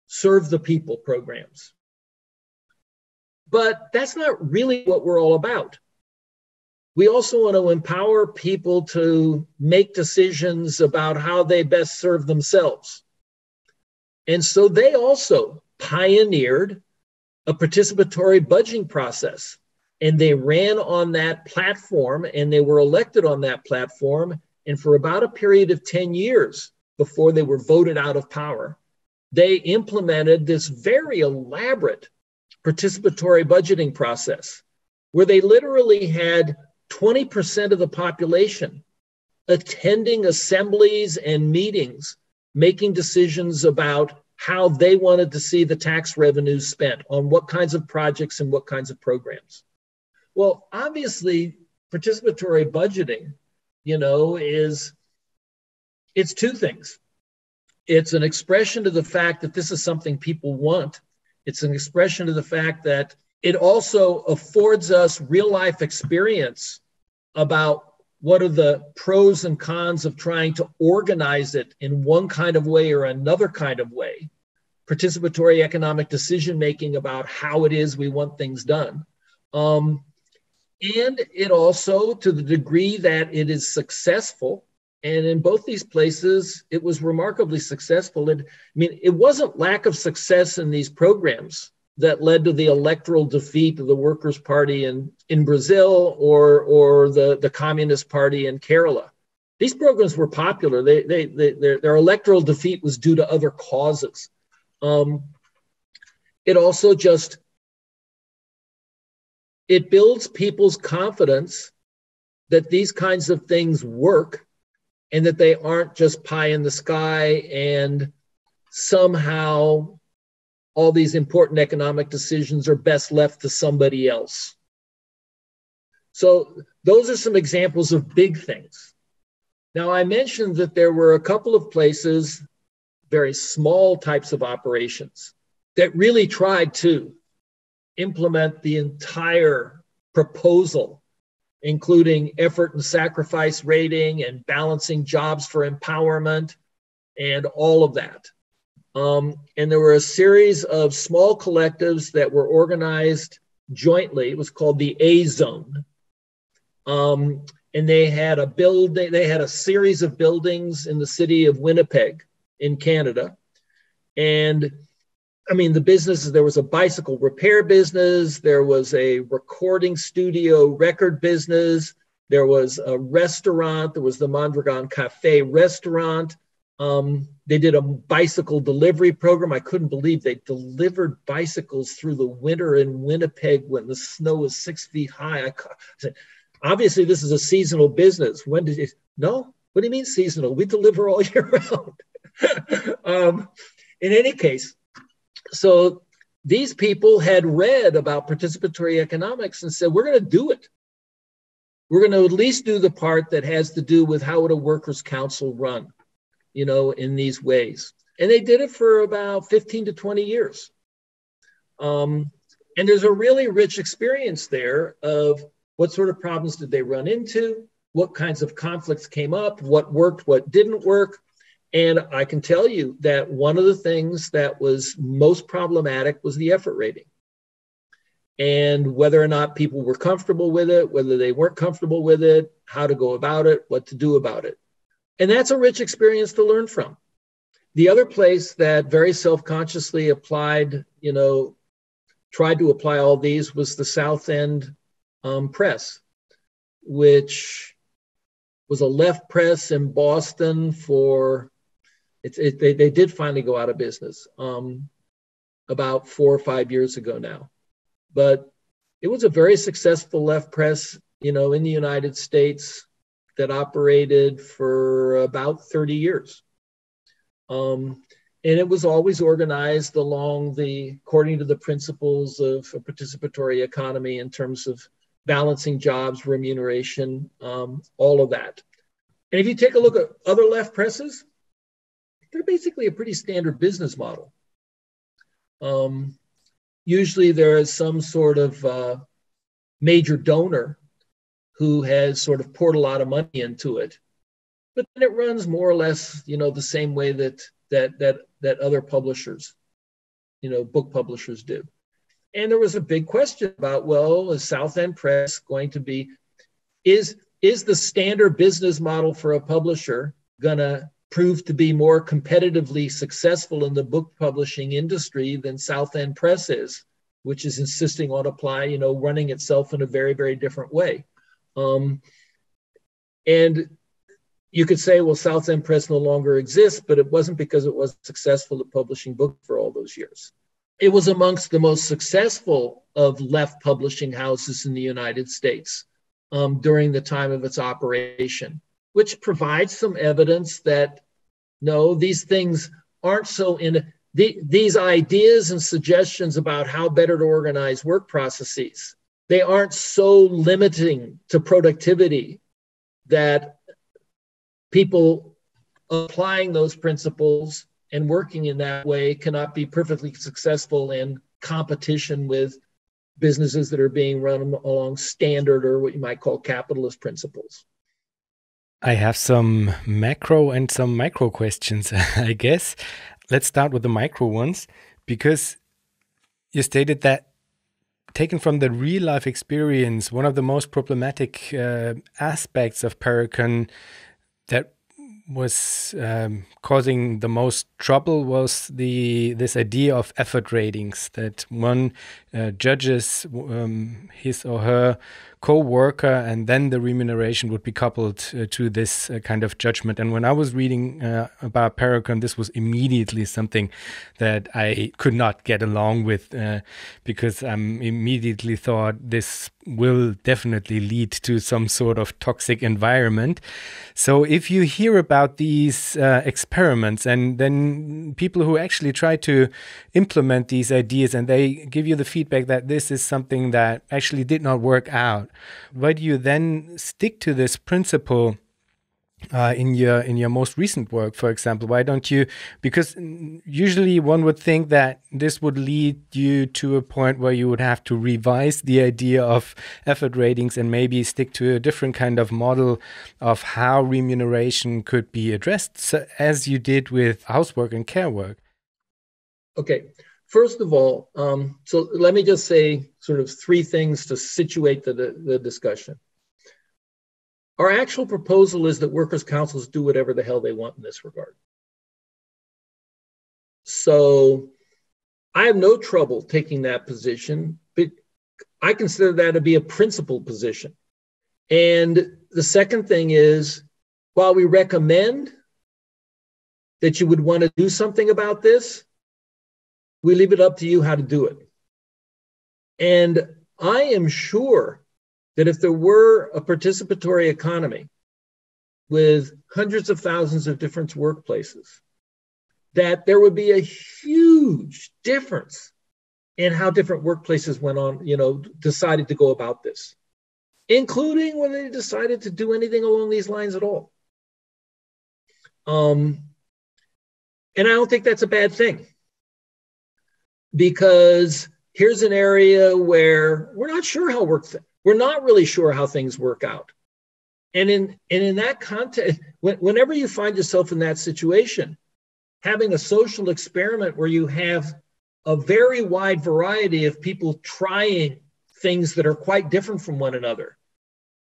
Speaker 2: serve the people programs. But that's not really what we're all about. We also want to empower people to make decisions about how they best serve themselves. And so they also pioneered a participatory budgeting process. And they ran on that platform and they were elected on that platform. And for about a period of 10 years before they were voted out of power, they implemented this very elaborate participatory budgeting process where they literally had 20% of the population attending assemblies and meetings, making decisions about how they wanted to see the tax revenues spent on what kinds of projects and what kinds of programs. Well, obviously, participatory budgeting, it's two things. It's an expression of the fact that this is something people want. It's an expression of the fact that it also affords us real life experience about what are the pros and cons of trying to organize it in one kind of way or another kind of way. Participatory economic decision-making about how it is we want things done. And it also, to the degree that it is successful, and in both these places, it was remarkably successful. It wasn't lack of success in these programs that led to the electoral defeat of the Workers' Party in Brazil or the Communist Party in Kerala. These programs were popular. Their electoral defeat was due to other causes. It also it builds people's confidence that these kinds of things work and that they aren't just pie in the sky and somehow all these important economic decisions are best left to somebody else. So those are some examples of big things. Now, I mentioned that there were a couple of places, very small types of operations, that really tried to implement the entire proposal, including effort and sacrifice rating and balancing jobs for empowerment and all of that. And there were a series of small collectives that were organized jointly. It was called the A Zone. And they had a series of buildings in the city of Winnipeg in Canada. And the businesses, there was a bicycle repair business, there was a recording studio record business, there was a restaurant, there was the Mondragon Cafe restaurant. They did a bicycle delivery program. I couldn't believe they delivered bicycles through the winter in Winnipeg when the snow was 6 feet high. I said, obviously this is a seasonal business. When did you? No, what do you mean seasonal? We deliver all year round. In any case, so these people had read about participatory economics and said, we're going to do it. We're going to at least do the part that has to do with how would a workers' council run, in these ways. And they did it for about 15 to 20 years. And there's a really rich experience there of what sort of problems did they run into, what kinds of conflicts came up, what worked, what didn't work. And I can tell you that one of the things that was most problematic was the effort rating. And whether or not people were comfortable with it, whether they weren't comfortable with it, how to go about it, what to do about it. And that's a rich experience to learn from. The other place that very self-consciously applied, tried to apply all these was the South End Press, which was a left press in Boston they did finally go out of business about 4 or 5 years ago now. But it was a very successful left press, in the United States that operated for about 30 years. And it was always organized according to the principles of a participatory economy in terms of balancing jobs, remuneration, all of that. And if you take a look at other left presses, they're basically a pretty standard business model. Usually there is some sort of major donor who has sort of poured a lot of money into it, but then it runs more or less, the same way that other publishers, book publishers do. And there was a big question about, well, is South End Press going to be, is the standard business model for a publisher going to prove to be more competitively successful in the book publishing industry than South End Press is, which is insisting on running itself in a very, very different way. And you could say, well, South End Press no longer exists, but it wasn't because it wasn't successful at publishing books for all those years. It was amongst the most successful of left publishing houses in the United States during the time of its operation, which provides some evidence that, no, these things aren't so these ideas and suggestions about how better to organize work processes, they aren't so limiting to productivity that people applying those principles and working in that way cannot be perfectly successful in competition with businesses that are being run along standard or what you might call capitalist principles.
Speaker 1: I have some macro and some micro questions, I guess. Let's start with the micro ones, because you stated that, taken from the real life experience, one of the most problematic aspects of Paracon that was causing the most trouble was this idea of effort ratings, that one judges his or her co-worker, and then the remuneration would be coupled to this kind of judgment. And when I was reading about Paracon, this was immediately something that I could not get along with, because I immediately thought this will definitely lead to some sort of toxic environment. So if you hear about these experiments, and then people who actually try to implement these ideas, and they give you the feedback that this is something that actually did not work out, why do you then stick to this principle in your most recent work, for example? Why don't you? Because usually one would think that this would lead you to a point where you would have to revise the idea of effort ratings and maybe stick to a different kind of model of how remuneration could be addressed, as you did with housework and care work.
Speaker 2: Okay. First of all, so let me just say sort of three things to situate the discussion. Our actual proposal is that workers' councils do whatever the hell they want in this regard. So I have no trouble taking that position, but I consider that to be a principled position. And the second thing is, while we recommend that you would want to do something about this, we leave it up to you how to do it. And I am sure that if there were a participatory economy with hundreds of thousands of different workplaces, that there would be a huge difference in how different workplaces went on, decided to go about this, including when they decided to do anything along these lines at all. And I don't think that's a bad thing, because here's an area where we're not sure how we're not really sure how things work out. And in that context, whenever you find yourself in that situation, having a social experiment where you have a very wide variety of people trying things that are quite different from one another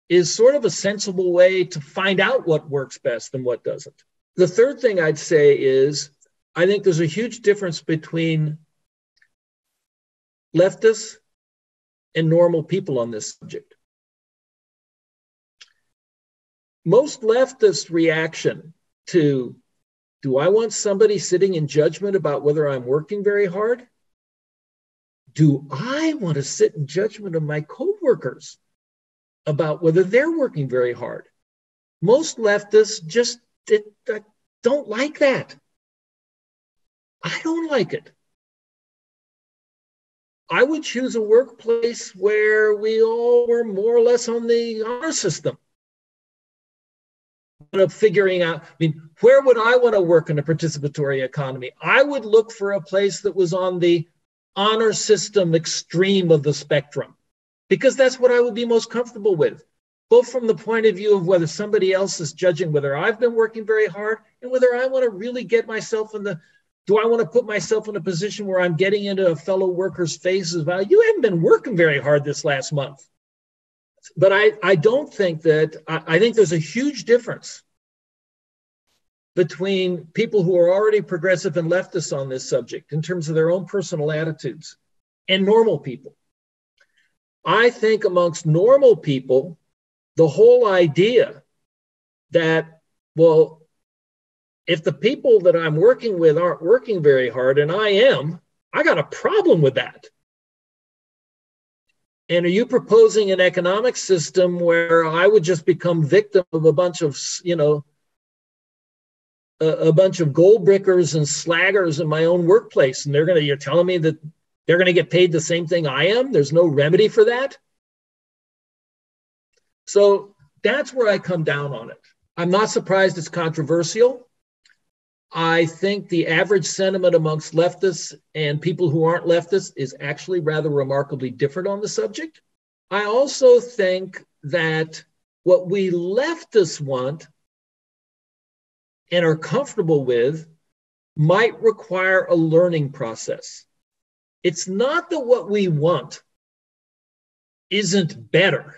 Speaker 2: is sort of a sensible way to find out what works best and what doesn't. The third thing I'd say is, I think there's a huge difference between leftists and normal people on this subject. Most leftists' reaction to, do I want somebody sitting in judgment about whether I'm working very hard? Do I want to sit in judgment of my coworkers about whether they're working very hard? Most leftists just don't like that. I don't like it. I would choose a workplace where we all were more or less on the honor system. Of figuring out, where would I want to work in a participatory economy? I would look for a place that was on the honor system extreme of the spectrum, because that's what I would be most comfortable with, both from the point of view of whether somebody else is judging whether I've been working very hard and whether I want to really get myself do I want to put myself in a position where I'm getting into a fellow worker's face about, you haven't been working very hard this last month. But I don't think that, I think there's a huge difference between people who are already progressive and leftists on this subject in terms of their own personal attitudes and normal people. I think amongst normal people, the whole idea that, well, if the people that I'm working with aren't working very hard and I am, I got a problem with that. And are you proposing an economic system where I would just become victim of a bunch of, a bunch of gold brickers and slaggers in my own workplace, and you're telling me that they're going to get paid the same thing I am? There's no remedy for that. So that's where I come down on it. I'm not surprised it's controversial. I think the average sentiment amongst leftists and people who aren't leftists is actually rather remarkably different on the subject. I also think that what we leftists want and are comfortable with might require a learning process. It's not that what we want isn't better,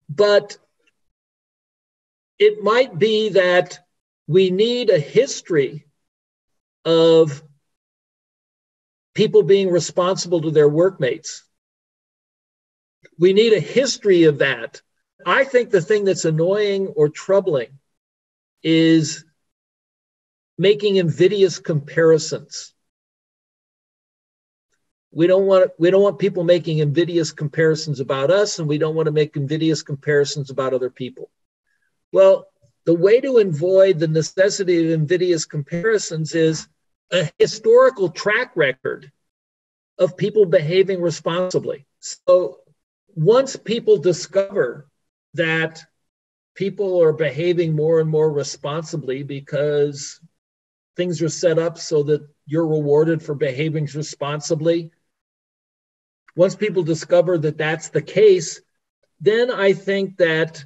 Speaker 2: but it might be that we need a history of people being responsible to their workmates. We need a history of that. I think the thing that's annoying or troubling is making invidious comparisons. We don't want people making invidious comparisons about us, and we don't want to make invidious comparisons about other people. Well, the way to avoid the necessity of invidious comparisons is a historical track record of people behaving responsibly. So once people discover that people are behaving more and more responsibly because things are set up so that you're rewarded for behaving responsibly, once people discover that that's the case, then I think that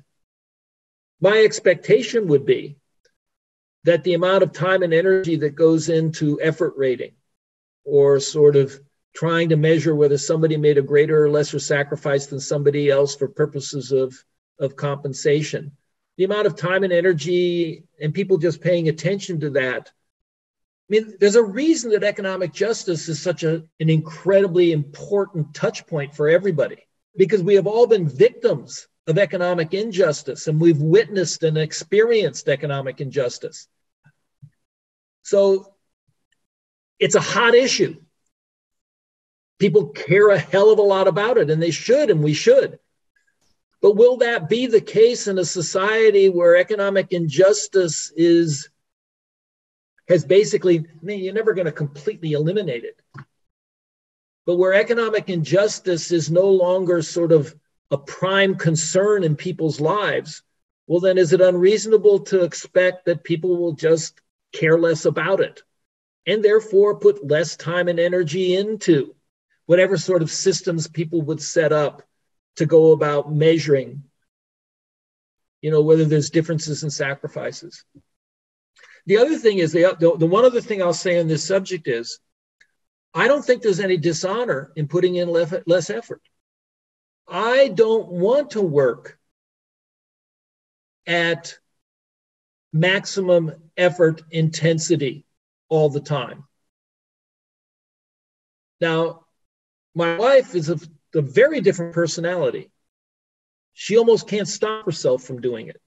Speaker 2: my expectation would be that the amount of time and energy that goes into effort rating or sort of trying to measure whether somebody made a greater or lesser sacrifice than somebody else for purposes of compensation, the amount of time and energy and people just paying attention to that. There's a reason that economic justice is such an incredibly important touch point for everybody, because we have all been victims of economic injustice, and we've witnessed and experienced economic injustice. So it's a hot issue. People care a hell of a lot about it, and they should, and we should. But will that be the case in a society where economic injustice has basically, you're never going to completely eliminate it, but where economic injustice is no longer sort of a prime concern in people's lives, well, then is it unreasonable to expect that people will just care less about it and therefore put less time and energy into whatever sort of systems people would set up to go about measuring, whether there's differences in sacrifices? The other thing is, the one other thing I'll say on this subject is, I don't think there's any dishonor in putting in less effort. I don't want to work at maximum effort intensity all the time. Now, my wife is a very different personality. She almost can't stop herself from doing it.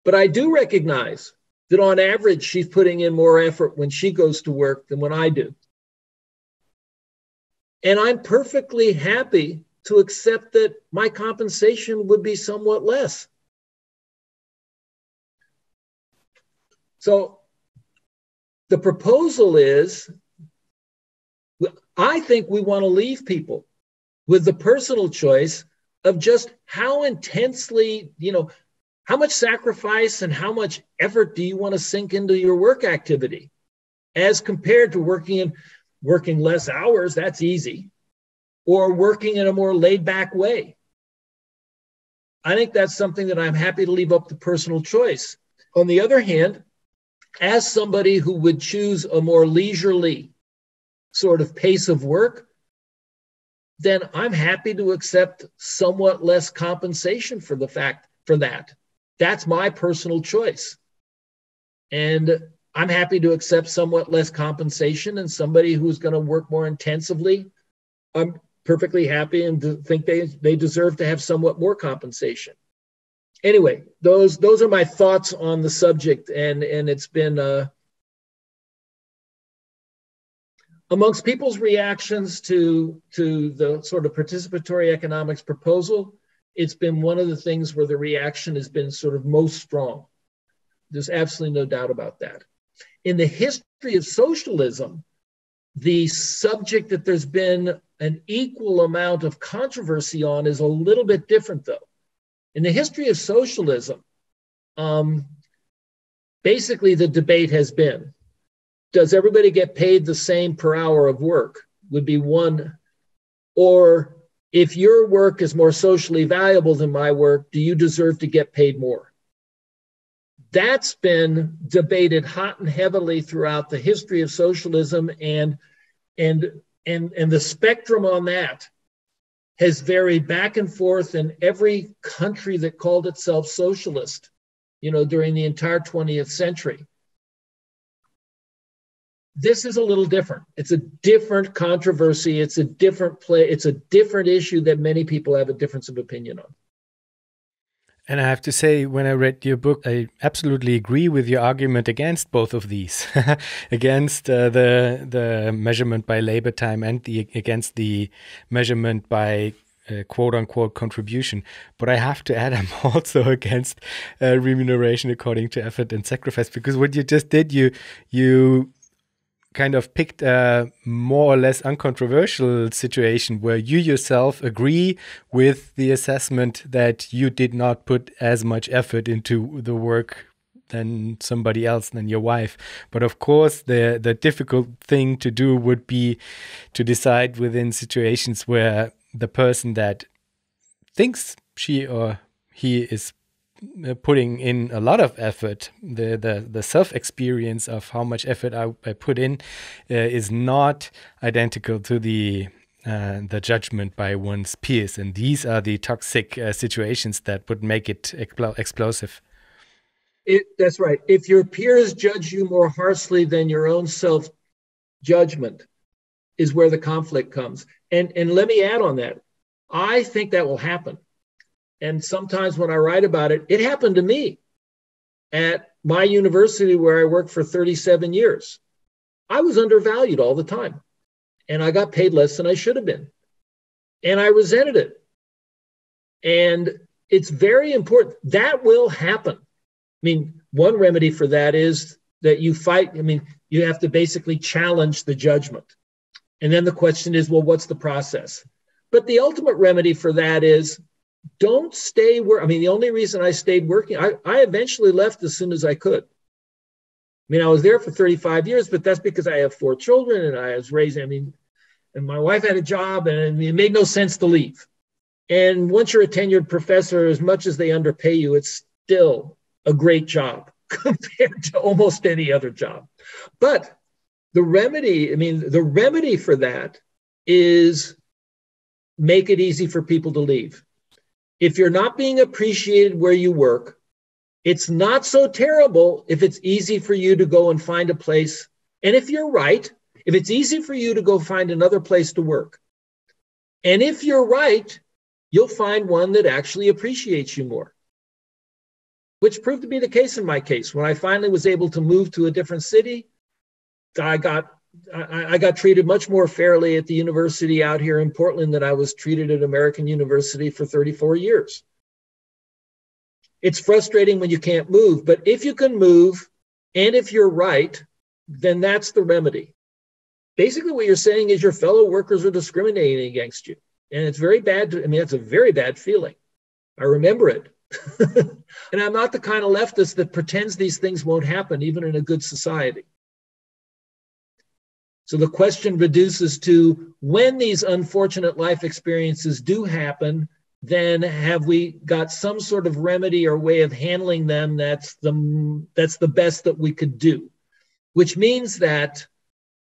Speaker 2: But I do recognize that on average, she's putting in more effort when she goes to work than when I do. And I'm perfectly happy to accept that my compensation would be somewhat less. So the proposal is, I think we want to leave people with the personal choice of just how intensely, how much sacrifice and how much effort do you want to sink into your work activity as compared to working less hours. That's easy. Or working in a more laid back way. I think that's something that I'm happy to leave up to personal choice. On the other hand, as somebody who would choose a more leisurely sort of pace of work, then I'm happy to accept somewhat less compensation for that. That's my personal choice. And I'm happy to accept somewhat less compensation, and somebody who's going to work more intensively, I'm perfectly happy and think they deserve to have somewhat more compensation. Anyway, those are my thoughts on the subject, and it's been amongst people's reactions to the sort of participatory economics proposal. It's been one of the things where the reaction has been sort of most strong. There's absolutely no doubt about that. In the history of socialism, the subject that there's been an equal amount of controversy on is a little bit different, though. In the history of socialism, basically the debate has been, does everybody get paid the same per hour of work? Would be one. Or if your work is more socially valuable than my work, do you deserve to get paid more? That's been debated hot and heavily throughout the history of socialism, and the spectrum on that has varied back and forth in every country that called itself socialist, during the entire 20th century. This is a little different. It's a different controversy. It's a different It's a different issue that many people have a difference of opinion on.
Speaker 1: And I have to say, when I read your book, I absolutely agree with your argument against both of these, against the measurement by labor time and against the measurement by quote unquote contribution. But I have to add, I'm also against remuneration according to effort and sacrifice, because what you just did, you kind of picked a more or less uncontroversial situation where you yourself agree with the assessment that you did not put as much effort into the work than somebody else, than your wife. But of course, the difficult thing to do would be to decide within situations where the person that thinks she or he is putting in a lot of effort, the self-experience of how much effort I put in is not identical to the judgment by one's peers. And these are the toxic situations that would make it explosive.
Speaker 2: That's right. If your peers judge you more harshly than your own self-judgment is where the conflict comes. And let me add on that. I think that will happen. And sometimes when I write about it, it happened to me at my university where I worked for 37 years. I was undervalued all the time, and I got paid less than I should have been. And I resented it. And it's very important. That will happen. I mean, one remedy for that is that you fight. I mean, you have to basically challenge the judgment. And then the question is, well, what's the process? But the ultimate remedy for that is, don't stay where, the only reason I stayed working, I eventually left as soon as I could. I was there for 35 years, but that's because I have 4 children and I was raising, and my wife had a job, and it made no sense to leave. And once you're a tenured professor, as much as they underpay you, it's still a great job compared to almost any other job. But the remedy for that is make it easy for people to leave. If you're not being appreciated where you work, it's not so terrible if it's easy for you to go and find a place. And if you're right, if it's easy for you to go find another place to work, and if you're right, you'll find one that actually appreciates you more, which proved to be the case in my case. When I finally was able to move to a different city, I got treated much more fairly at the university out here in Portland than I was treated at American University for 34 years. It's frustrating when you can't move, but if you can move, and if you're right, then that's the remedy. basically what you're saying is your fellow workers are discriminating against you. And it's very bad. It's a very bad feeling. I remember it. And I'm not the kind of leftist that pretends these things won't happen, even in a good society. So the question reduces to, when these unfortunate life experiences do happen, then have we got some sort of remedy or way of handling them that's the best that we could do, which means that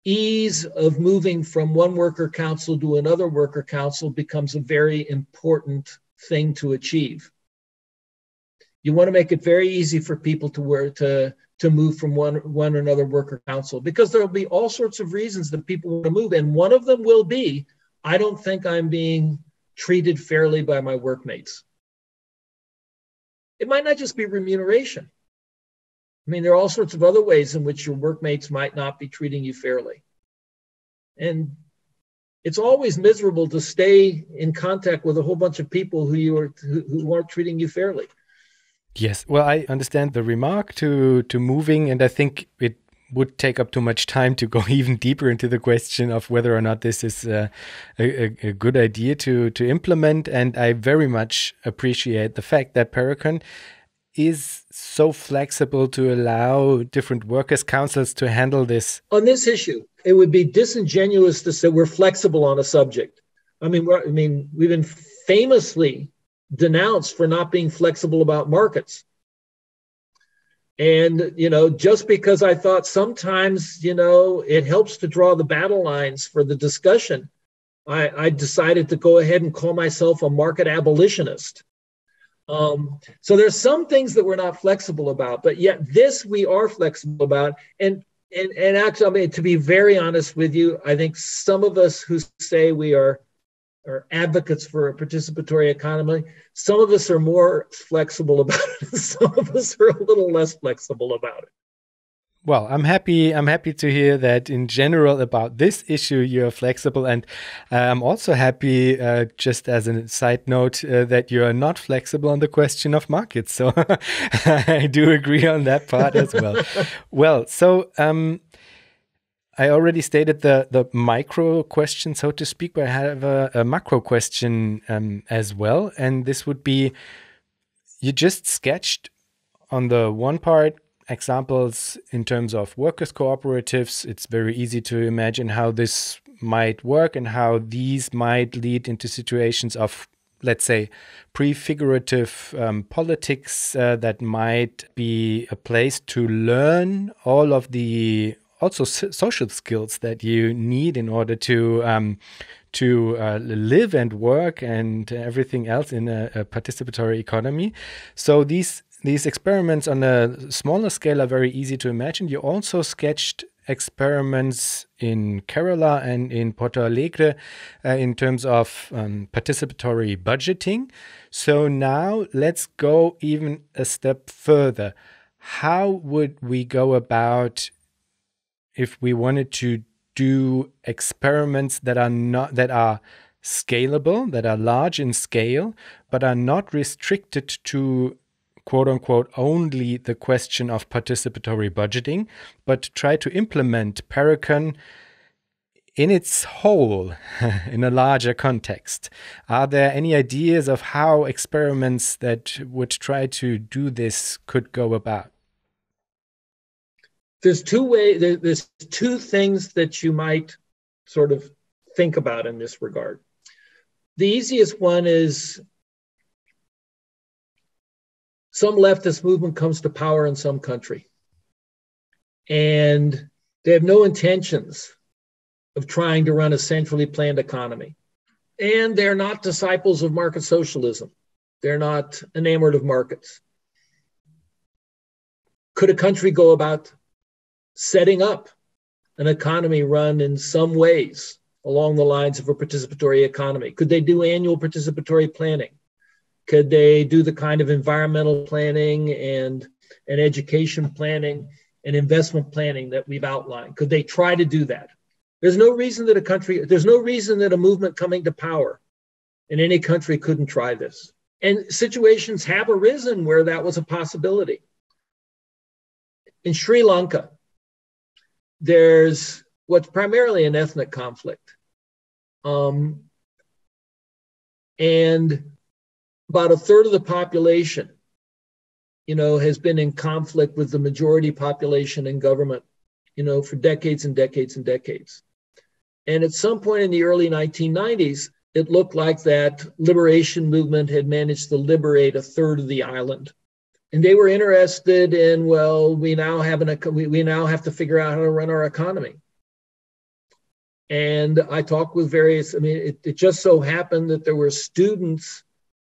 Speaker 2: ease of moving from one worker council to another worker council becomes a very important thing to achieve. You want to make it very easy for people to move from one or another worker council, because there'll be all sorts of reasons that people want to move. And one of them will be, I don't think I'm being treated fairly by my workmates. It might not just be remuneration. There are all sorts of other ways in which your workmates might not be treating you fairly. And it's always miserable to stay in contact with a whole bunch of people who aren't treating you fairly.
Speaker 1: Yes, well, I understand the remark to moving, and I think it would take up too much time to go even deeper into the question of whether or not this is a good idea to implement. And I very much appreciate the fact that Paracon is so flexible to allow different workers' councils to handle this.
Speaker 2: On this issue, it would be disingenuous to say we're flexible on a subject. We've been famously denounced for not being flexible about markets. And, just because I thought sometimes, it helps to draw the battle lines for the discussion, I decided to go ahead and call myself a market abolitionist. So there's some things that we're not flexible about, but yet this we are flexible about. And actually, to be very honest with you, I think some of us who say we are advocates for a participatory economy, some of us are more flexible about it, and some of us are a little less flexible about it.
Speaker 1: Well, I'm happy to hear that in general about this issue you're flexible, and I'm also happy, just as a side note, that you are not flexible on the question of markets. So I do agree on that part as well. Well, so I already stated the micro question, so to speak, but I have a macro question as well, and this would be: you just sketched on the one part examples in terms of workers' cooperatives. It's very easy to imagine how this might work and how these might lead into situations of, let's say, prefigurative politics that might be a place to learn all of the also social skills that you need in order to live and work and everything else in a participatory economy. So these experiments on a smaller scale are very easy to imagine. You also sketched experiments in Kerala and in Porto Alegre in terms of participatory budgeting. So now let's go even a step further. How would we go about if we wanted to do experiments that are scalable, that are large in scale, but are not restricted to quote unquote only the question of participatory budgeting, but try to implement Paracon in its whole in a larger context? Are there any ideas of how experiments that would try to do this could go about?
Speaker 2: There's two things that you might sort of think about in this regard. The easiest one is some leftist movement comes to power in some country, and they have no intentions of trying to run a centrally planned economy. And they're not disciples of market socialism. They're not enamored of markets. Could a country go about setting up an economy run in some ways along the lines of a participatory economy? Could they do annual participatory planning? Could they do the kind of environmental planning and education planning and investment planning that we've outlined? Could they try to do that? There's no reason that a movement coming to power in any country couldn't try this. And situations have arisen where that was a possibility. In Sri Lanka, there's what's primarily an ethnic conflict. And about a third of the population, has been in conflict with the majority population in government, for decades and decades and decades. And at some point in the early 1990s, it looked like that liberation movement had managed to liberate a third of the island. And they were interested in, well, we now have to figure out how to run our economy. And I talked with various, it just so happened that there were students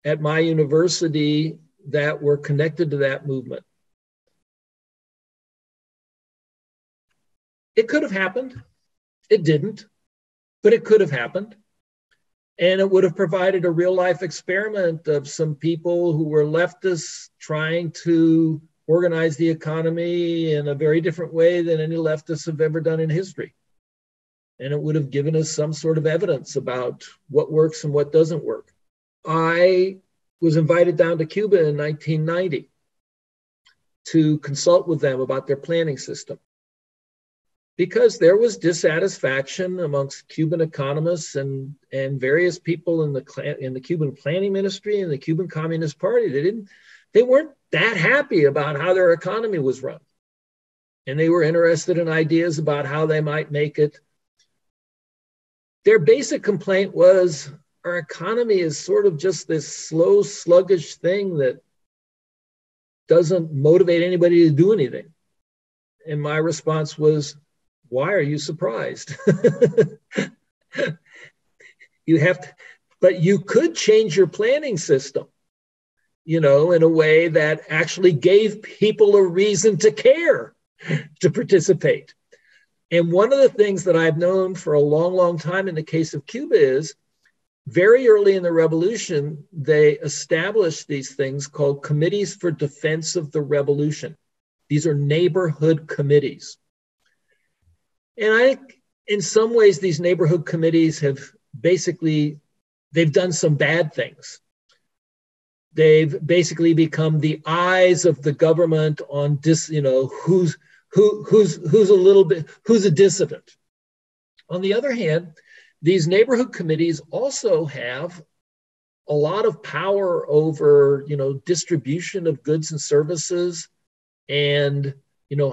Speaker 2: at my university that were connected to that movement. It could have happened. It didn't, but it could have happened. And it would have provided a real life experiment of some people who were leftists trying to organize the economy in a very different way than any leftists have ever done in history. And it would have given us some sort of evidence about what works and what doesn't work. I was invited down to Cuba in 1990 to consult with them about their planning system, because there was dissatisfaction amongst Cuban economists and various people in the Cuban planning ministry and the Cuban Communist Party. They weren't that happy about how their economy was run. And they were interested in ideas about how they might make it. Their basic complaint was, our economy is sort of just this slow, sluggish thing that doesn't motivate anybody to do anything. And my response was, why are you surprised? But you could change your planning system, in a way that actually gave people a reason to care, to participate. And one of the things that I've known for a long, long time in the case of Cuba is, very early in the revolution, they established these things called Committees for Defense of the Revolution. These are neighborhood committees. And in some ways, these neighborhood committees they've done some bad things. They've basically become the eyes of the government on who's a dissident. On the other hand, these neighborhood committees also have a lot of power over, distribution of goods and services, and,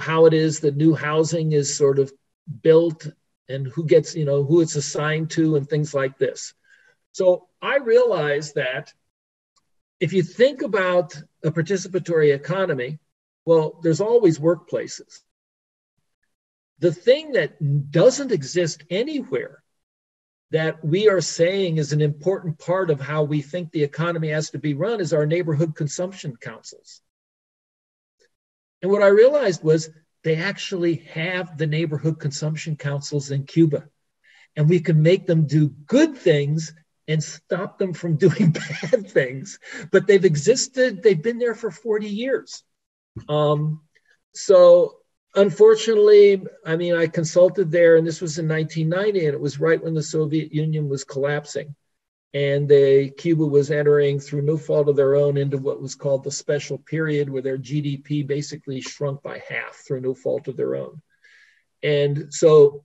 Speaker 2: how it is that new housing is sort of built and who gets, who it's assigned to and things like this. So I realized that if you think about a participatory economy, well, there's always workplaces. The thing that doesn't exist anywhere that we are saying is an important part of how we think the economy has to be run is our neighborhood consumption councils. And what I realized was they actually have the neighborhood consumption councils in Cuba, and we can make them do good things and stop them from doing bad things. But they've existed, they've been there for 40 years. So unfortunately, I consulted there, and this was in 1990, and it was right when the Soviet Union was collapsing. And Cuba was entering, through no fault of their own, into what was called the special period, where their GDP basically shrunk by half through no fault of their own. And so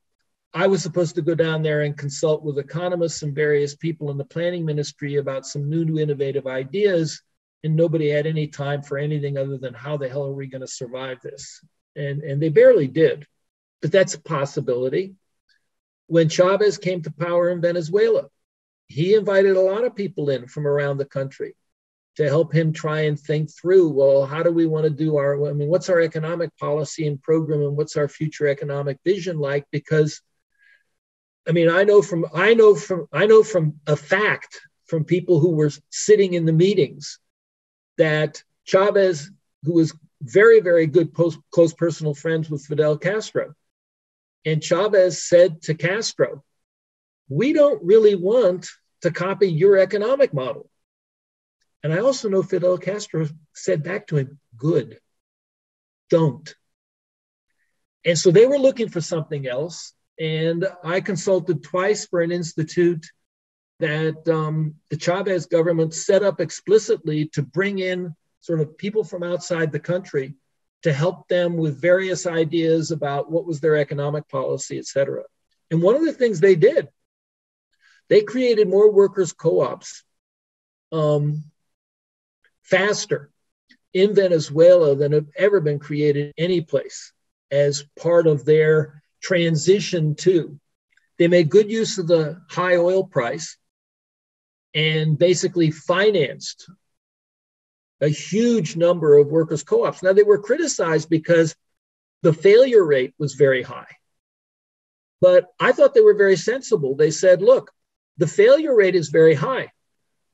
Speaker 2: I was supposed to go down there and consult with economists and various people in the planning ministry about some new innovative ideas, and nobody had any time for anything other than, how the hell are we going to survive this? And they barely did, but that's a possibility. When Chavez came to power in Venezuela, he invited a lot of people in from around the country to help him try and think through, well, how do we want to do what's our economic policy and program, and what's our future economic vision like? Because I know from a fact from people who were sitting in the meetings that Chavez, who was very, very good close personal friends with Fidel Castro, and Chavez said to Castro, we don't really want to copy your economic model. And I also know Fidel Castro said back to him, good, don't. And so they were looking for something else. And I consulted twice for an institute that the Chavez government set up explicitly to bring in sort of people from outside the country to help them with various ideas about what was their economic policy, et cetera. And one of the things they did, they created more workers' co-ops faster in Venezuela than have ever been created any place as part of their transition to. They made good use of the high oil price and basically financed a huge number of workers' co-ops. Now, they were criticized because the failure rate was very high. But I thought they were very sensible. They said, look, the failure rate is very high.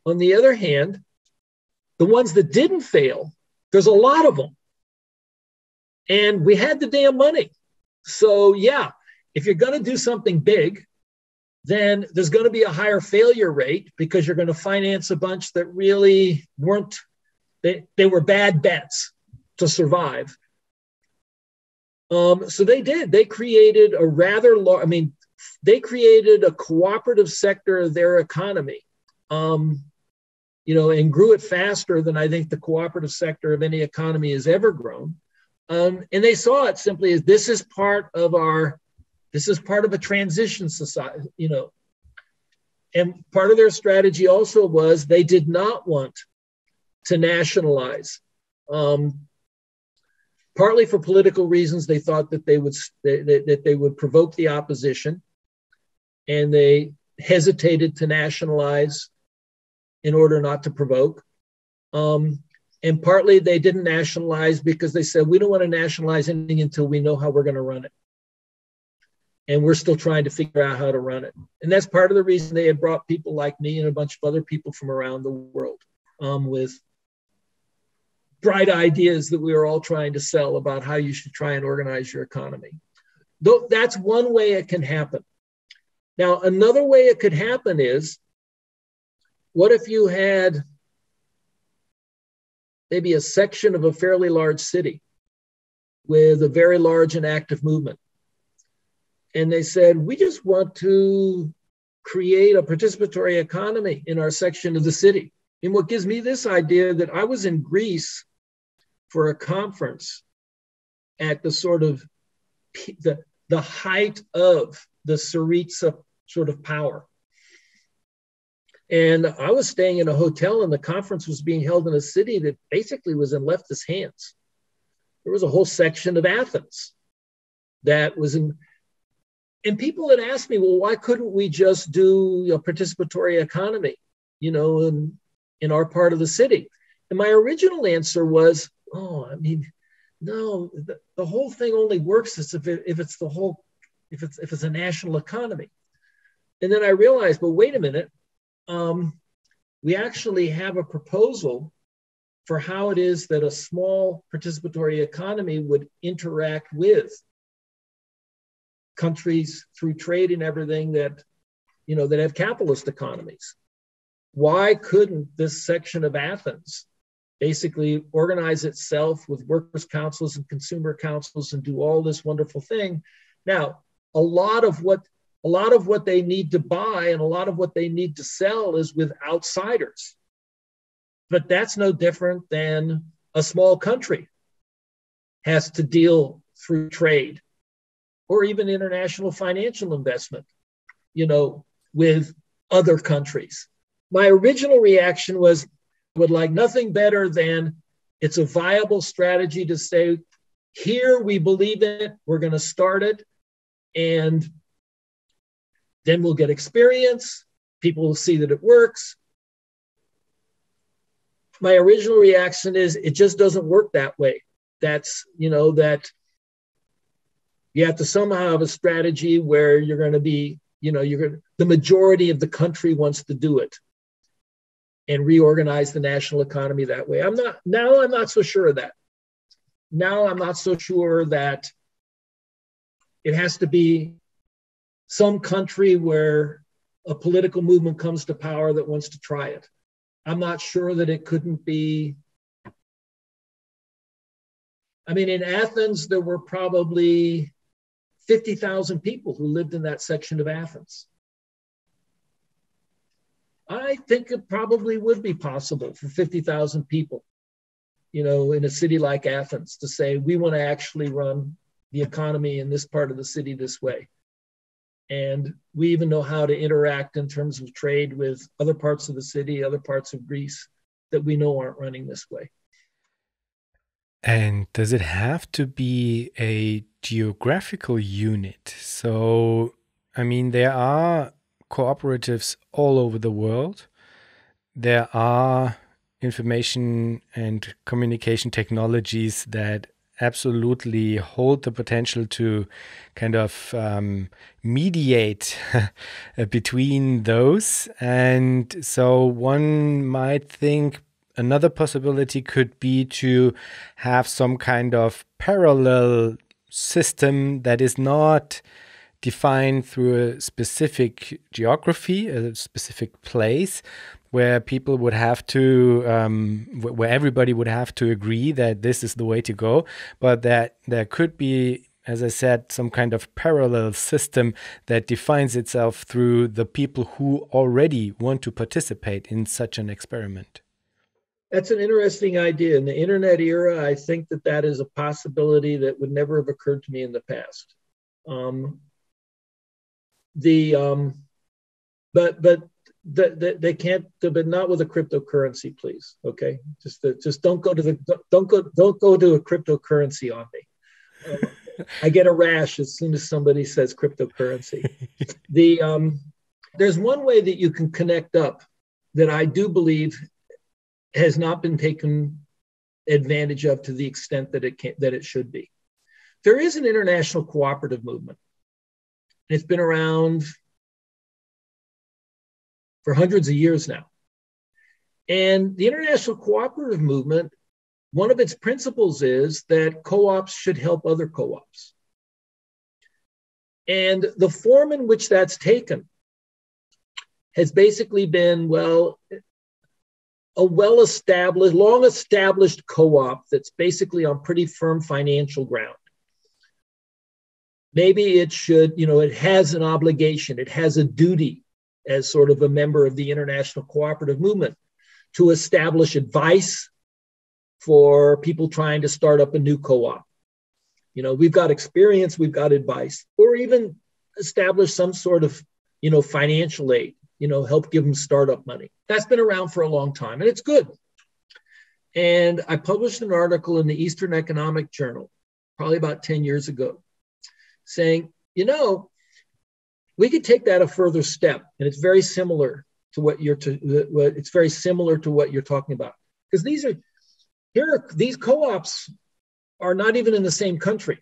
Speaker 2: On the other hand, the ones that didn't fail, there's a lot of them. And we had the damn money. So yeah, if you're going to do something big, then there's going to be a higher failure rate because you're going to finance a bunch that really weren't, they were bad bets to survive. So they did. They created a rather large, they created a cooperative sector of their economy, and grew it faster than I think the cooperative sector of any economy has ever grown. And they saw it simply as this is part of a transition society, And part of their strategy also was they did not want to nationalize. Partly for political reasons, they thought that they would provoke the opposition, and they hesitated to nationalize in order not to provoke. And partly they didn't nationalize because they said, we don't want to nationalize anything until we know how we're going to run it. And we're still trying to figure out how to run it. And that's part of the reason they had brought people like me and a bunch of other people from around the world with bright ideas that we were all trying to sell about how you should try and organize your economy. Though that's one way it can happen. Now, another way it could happen is, what if you had maybe a section of a fairly large city with a very large and active movement? And they said, we just want to create a participatory economy in our section of the city. And what gives me this idea that I was in Greece for a conference at the sort of the height of the Syriza sort of power. And I was staying in a hotel, and the conference was being held in a city that basically was in leftist hands. There was a whole section of Athens that was in, and people had asked me, well, why couldn't we just do a participatory economy, in our part of the city? And my original answer was, no, the whole thing only works if it's a national economy. And then I realized, well, wait a minute. We actually have a proposal for how it is that a small participatory economy would interact with countries through trade and everything that have capitalist economies. Why couldn't this section of Athens basically organize itself with workers' councils and consumer councils and do all this wonderful thing? Now, a lot of what they need to buy and a lot of what they need to sell is with outsiders. But that's no different than a small country has to deal through trade or even international financial investment, with other countries. My original reaction was, I would like nothing better than it's a viable strategy to say, here we believe in it, we're going to start it, and then we'll get experience. People will see that it works. My original reaction is it just doesn't work that way. That's, that you have to somehow have a strategy where you're going to be, the majority of the country wants to do it and reorganize the national economy that way. I'm not so sure of that. Now I'm not so sure that it has to be some country where a political movement comes to power that wants to try it. I'm not sure that it couldn't be. In Athens, there were probably 50,000 people who lived in that section of Athens. I think it probably would be possible for 50,000 people in a city like Athens to say, we want to actually run the economy in this part of the city this way. And we even know how to interact in terms of trade with other parts of the city, other parts of Greece that we know aren't running this way.
Speaker 1: And does it have to be a geographical unit? So, I mean, there are cooperatives all over the world. There are information and communication technologies that absolutely hold the potential to kind of mediate between those. And so one might think another possibility could be to have some kind of parallel system that is not defined through a specific geography, a specific place, where people would have to, where everybody would have to agree that this is the way to go, but that there could be, as I said, some kind of parallel system that defines itself through the people who already want to participate in such an experiment.
Speaker 2: That's an interesting idea. In the internet era, I think that is a possibility that would never have occurred to me in the past. They can't, but not with a cryptocurrency, please. Okay, just don't go to a cryptocurrency on me. I get a rash as soon as somebody says cryptocurrency. There's one way that you can connect up that I do believe has not been taken advantage of to the extent that it should be. There is an international cooperative movement. It's been around for hundreds of years now. And the international cooperative movement, one of its principles is that co-ops should help other co-ops. And the form in which that's taken has basically been, a well-established, long-established co-op that's basically on pretty firm financial ground. Maybe it should, it has an obligation, it has a duty as sort of a member of the international cooperative movement to establish advice for people trying to start up a new co-op. We've got experience, we've got advice, or even establish some sort of, financial aid, help give them startup money. That's been around for a long time, and it's good. And I published an article in the Eastern Economic Journal, probably about 10 years ago, saying, we could take that a further step, and it's very similar to what you're talking about, because these co-ops are not even in the same country,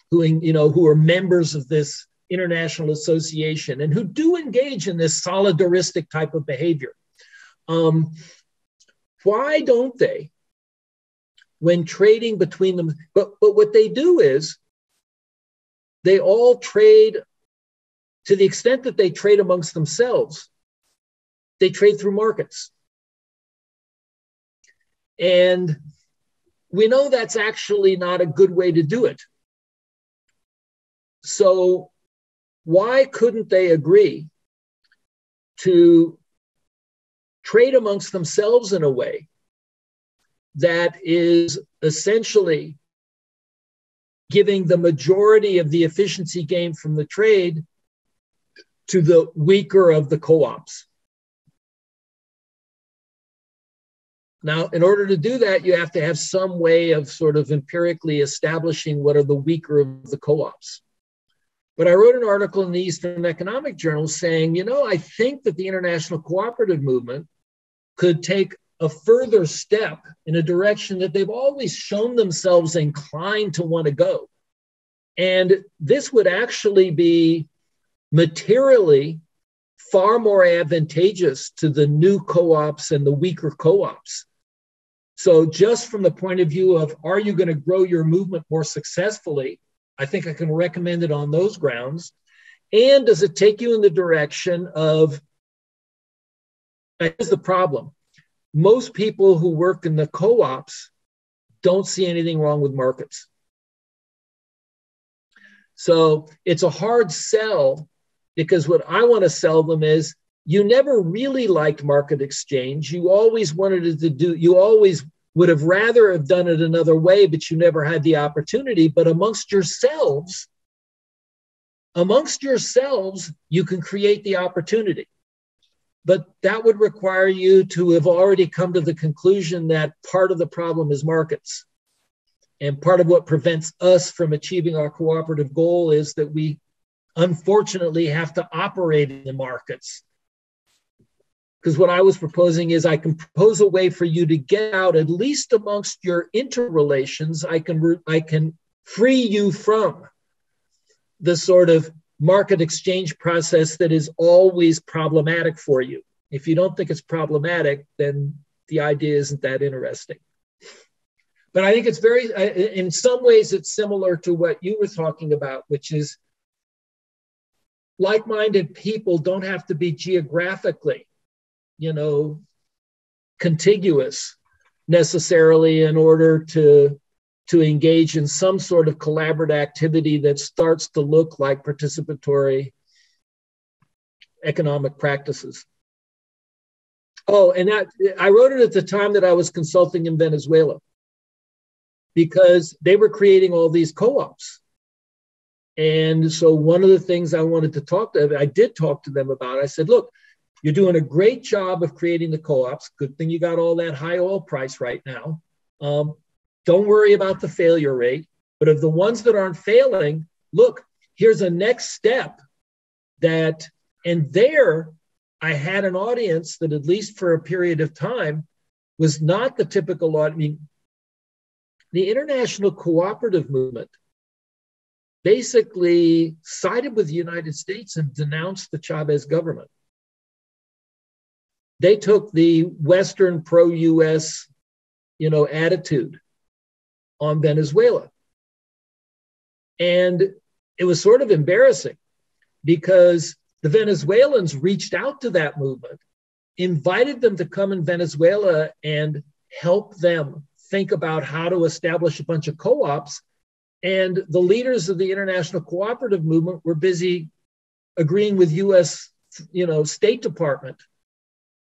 Speaker 2: who are members of this international association and who do engage in this solidaristic type of behavior. Why don't they, when trading between them, but what they do is they all trade, to the extent that they trade amongst themselves, they trade through markets. And we know that's actually not a good way to do it. So why couldn't they agree to trade amongst themselves in a way that is essentially giving the majority of the efficiency gain from the trade to the weaker of the co-ops? Now, in order to do that, you have to have some way of sort of empirically establishing what are the weaker of the co-ops. But I wrote an article in the Eastern Economic Journal saying, I think that the international cooperative movement could take a further step in a direction that they've always shown themselves inclined to want to go. And this would actually be materially far more advantageous to the new co-ops and the weaker co-ops. So just from the point of view of, are you going to grow your movement more successfully? I think I can recommend it on those grounds. And does it take you in the direction of, here's the problem. Most people who work in the co-ops don't see anything wrong with markets. So it's a hard sell, because what I want to sell them is, you never really liked market exchange. You always wanted it to do, you always would have rather have done it another way, but you never had the opportunity. But amongst yourselves, you can create the opportunity. But that would require you to have already come to the conclusion that part of the problem is markets. And part of what prevents us from achieving our cooperative goal is that we unfortunately have to operate in the markets. Because what I was proposing is I can propose a way for you to get out, at least amongst your interrelations. I can free you from the sort of market exchange process that is always problematic for you. If you don't think it's problematic, then the idea isn't that interesting. But I think it's very, in some ways, it's similar to what you were talking about, which is like-minded people don't have to be geographically, contiguous necessarily in order to engage in some sort of collaborative activity that starts to look like participatory economic practices. Oh, and that I wrote it at the time that I was consulting in Venezuela, because they were creating all these co-ops. And so one of the things I wanted to talk to them about, I said, look, you're doing a great job of creating the co-ops. Good thing you got all that high oil price right now. Don't worry about the failure rate. But of the ones that aren't failing, look, here's a next step and there I had an audience that, at least for a period of time, was not the typical audience. I mean, the international cooperative movement basically sided with the United States and denounced the Chavez government. They took the Western pro-US, attitude on Venezuela. And it was sort of embarrassing, because the Venezuelans reached out to that movement, invited them to come in Venezuela and help them think about how to establish a bunch of co-ops. And the leaders of the international cooperative movement were busy agreeing with US, State Department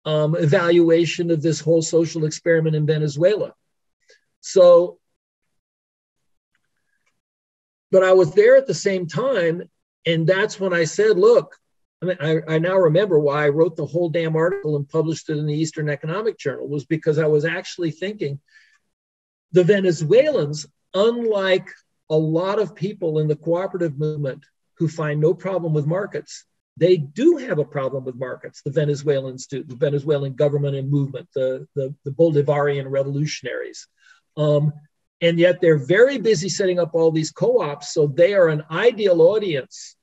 Speaker 2: evaluation of this whole social experiment in Venezuela. So, but I was there at the same time, and that's when I said, look, I now remember why I wrote the whole damn article and published it in the Eastern Economic Journal, was because I was actually thinking the Venezuelans, unlike a lot of people in the cooperative movement who find no problem with markets, they do have a problem with markets. The Venezuelans do, the Venezuelan government and movement, the Bolivarian revolutionaries. And yet they're very busy setting up all these co-ops. So they are an ideal audience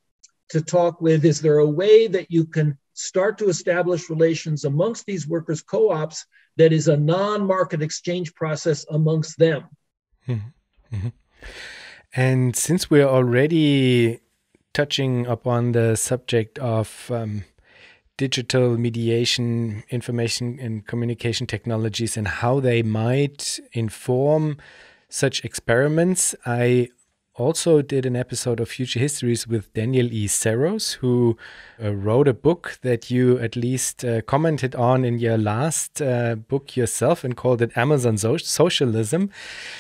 Speaker 2: to talk with. Is there a way that you can start to establish relations amongst these workers' co-ops that is a non-market exchange process amongst them?
Speaker 1: Mm-hmm. Mm-hmm. And since we're already touching upon the subject of digital mediation, information and communication technologies, and how they might inform such experiments, I also did an episode of Future Histories with Daniel E. Serros, who wrote a book that you at least commented on in your last book yourself and called it Amazon Socialism.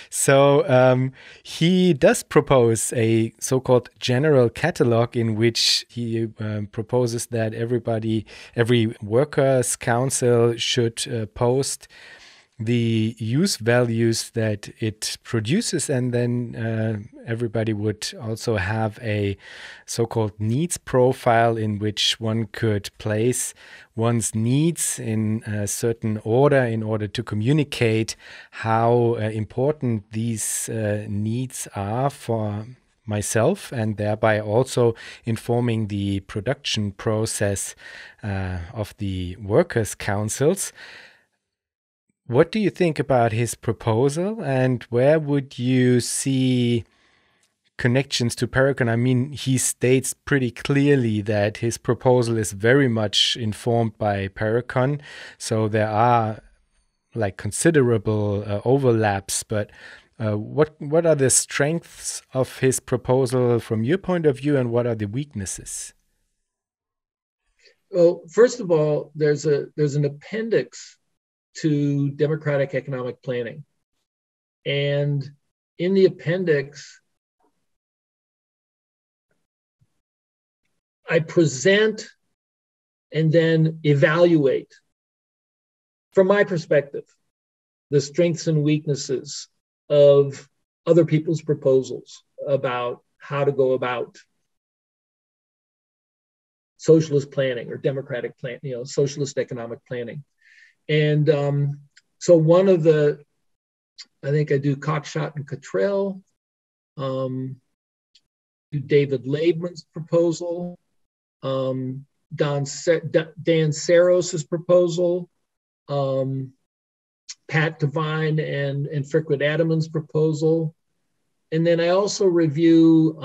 Speaker 1: So he does propose a so-called general catalog in which he proposes that every workers' council should post the use values that it produces, and then everybody would also have a so-called needs profile in which one could place one's needs in a certain order in order to communicate how important these needs are for myself, and thereby also informing the production process of the workers' councils. What do you think about his proposal, and where would you see connections to Paracon? I mean, he states pretty clearly that his proposal is very much informed by Paracon, so there are like considerable overlaps, but what are the strengths of his proposal from your point of view, and what are the weaknesses?
Speaker 2: Well, first of all, there's an appendix to democratic economic planning. And in the appendix, I present and then evaluate, from my perspective, the strengths and weaknesses of other people's proposals about how to go about socialist planning or democratic plan, socialist economic planning. And so one of the, I think I do Cockshott and Cottrell, do David Laidman's proposal, Dan Saros's proposal, Pat Devine and Frickwood Adamans' proposal. And then I also review,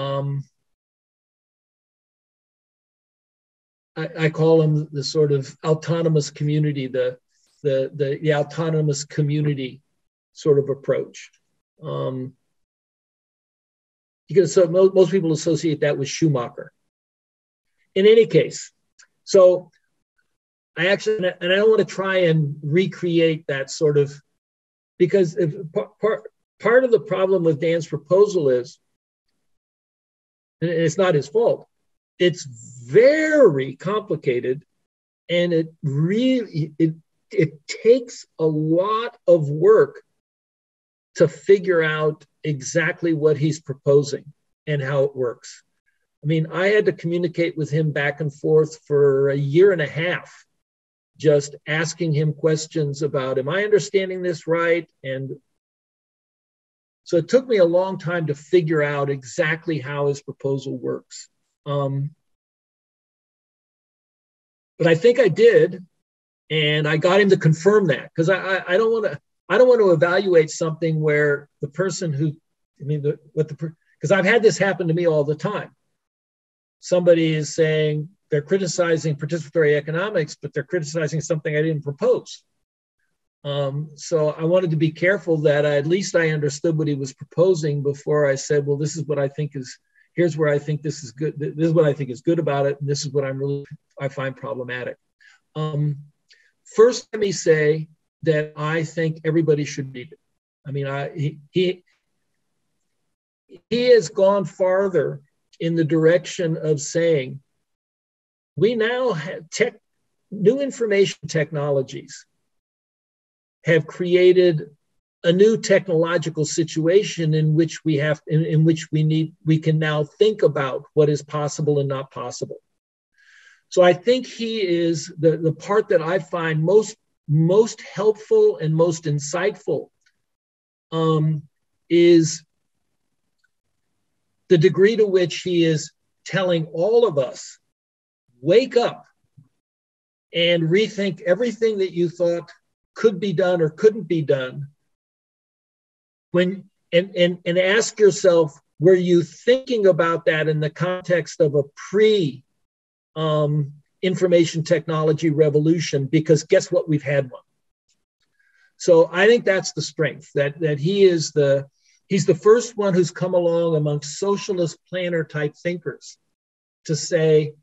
Speaker 2: I call them the sort of autonomous community, the autonomous community sort of approach. Because most people associate that with Schumacher. In any case, so I actually, and I don't want to try and recreate that sort of, because part of the problem with Dan's proposal is, and it's not his fault, it's very complicated, and it really, it takes a lot of work to figure out exactly what he's proposing and how it works. I mean, I had to communicate with him back and forth for a year and a half, just asking him questions about, am I understanding this right? And so it took me a long time to figure out exactly how his proposal works. But I think I did, and I got him to confirm that, because I don't want to evaluate something where the person who, because I've had this happen to me all the time. Somebody is saying they're criticizing participatory economics, but they're criticizing something I didn't propose. So I wanted to be careful that at least I understood what he was proposing before I said, well, this is what I think is, here's where I think this is good. This is what I think is good about it. And this is what I find problematic. First, let me say that I think everybody should read it. I mean, he has gone farther in the direction of saying, we now have new information technologies have created a new technological situation in which we can now think about what is possible and not possible. So I think he is the part that I find most helpful and most insightful is the degree to which he is telling all of us, wake up and rethink everything that you thought could be done or couldn't be done. And ask yourself, were you thinking about that in the context of a information technology revolution? Because guess what, we've had one. So I think that's the strength, that he's the first one who's come along amongst socialist planner type thinkers to say,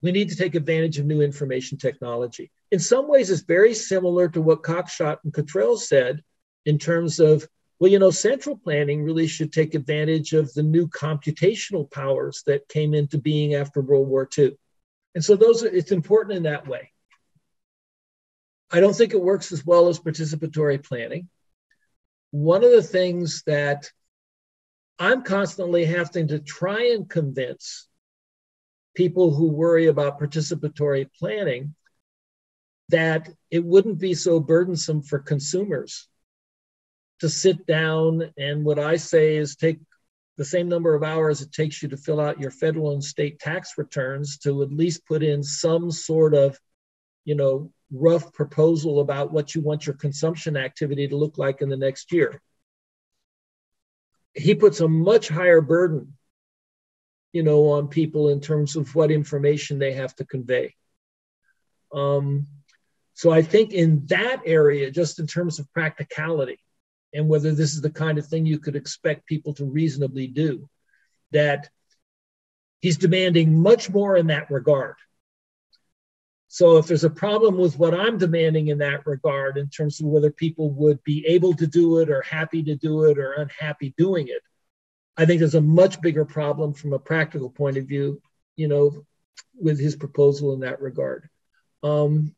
Speaker 2: we need to take advantage of new information technology. In some ways, it's very similar to what Cockshott and Cottrell said in terms of, well, central planning really should take advantage of the new computational powers that came into being after World War II. And so it's important in that way. I don't think it works as well as participatory planning. One of the things that I'm constantly having to try and convince people who worry about participatory planning that it wouldn't be so burdensome for consumers to sit down and, what I say is, take the same number of hours it takes you to fill out your federal and state tax returns to at least put in some sort of, rough proposal about what you want your consumption activity to look like in the next year. He puts a much higher burden, on people in terms of what information they have to convey. So I think in that area, just in terms of practicality, and whether this is the kind of thing you could expect people to reasonably do, that he's demanding much more in that regard. So if there's a problem with what I'm demanding in that regard, in terms of whether people would be able to do it or happy to do it or unhappy doing it, I think there's a much bigger problem from a practical point of view, with his proposal in that regard. The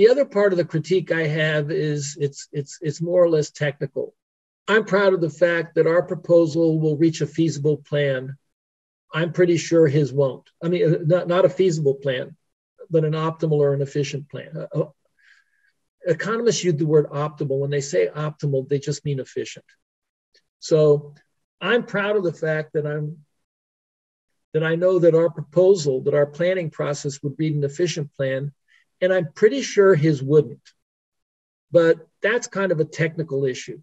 Speaker 2: other part of the critique I have is it's more or less technical. I'm proud of the fact that our proposal will reach a feasible plan. I'm pretty sure his won't. I mean, not a feasible plan, but an optimal or an efficient plan. Economists use the word optimal. When they say optimal, they just mean efficient. So I'm proud of the fact that I know that our proposal, that our planning process would be an efficient plan, and I'm pretty sure his wouldn't. But that's kind of a technical issue.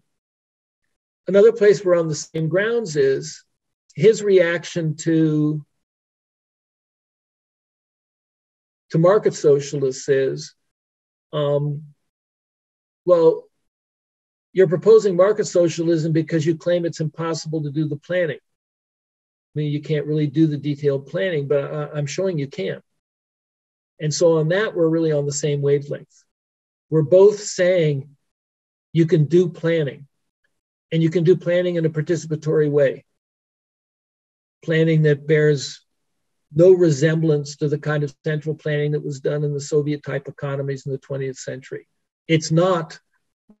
Speaker 2: Another place we're on the same grounds is his reaction to market socialists is, well, you're proposing market socialism because you claim it's impossible to do the planning. I mean, you can't really do the detailed planning, but I'm showing you can. And so on that, we're really on the same wavelength. We're both saying you can do planning, and you can do planning in a participatory way. Planning that bears no resemblance to the kind of central planning that was done in the Soviet type economies in the 20th century. It's not,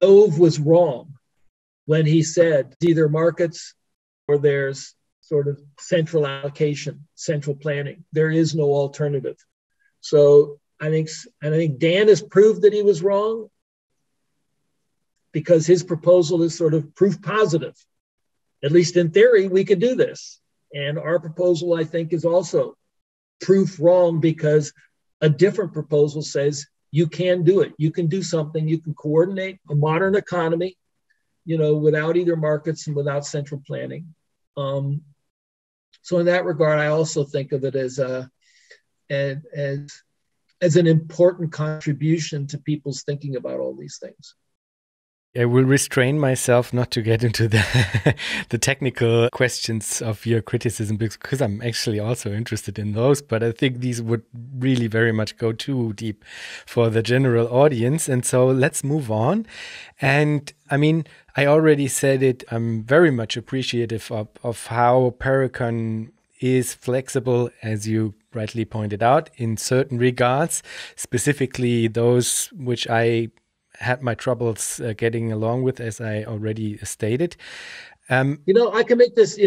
Speaker 2: Ove was wrong when he said either markets or there's sort of central allocation, central planning. There is no alternative. So I think Dan has proved that he was wrong, because his proposal is sort of proof positive. At least in theory, we could do this. And our proposal, I think, is also proof wrong, because a different proposal says you can do it. You can do something. You can coordinate a modern economy, without either markets and without central planning. So in that regard, I also think of it as an important contribution to people's thinking about all these things.
Speaker 1: I will restrain myself not to get into the technical questions of your criticism, because I'm actually also interested in those, but I think these would really very much go too deep for the general audience. And so let's move on. And I mean, I already said it, I'm very much appreciative of how Parecon is flexible, as you rightly pointed out, in certain regards, specifically those which I had my troubles getting along with, as I already stated.
Speaker 2: I can make this,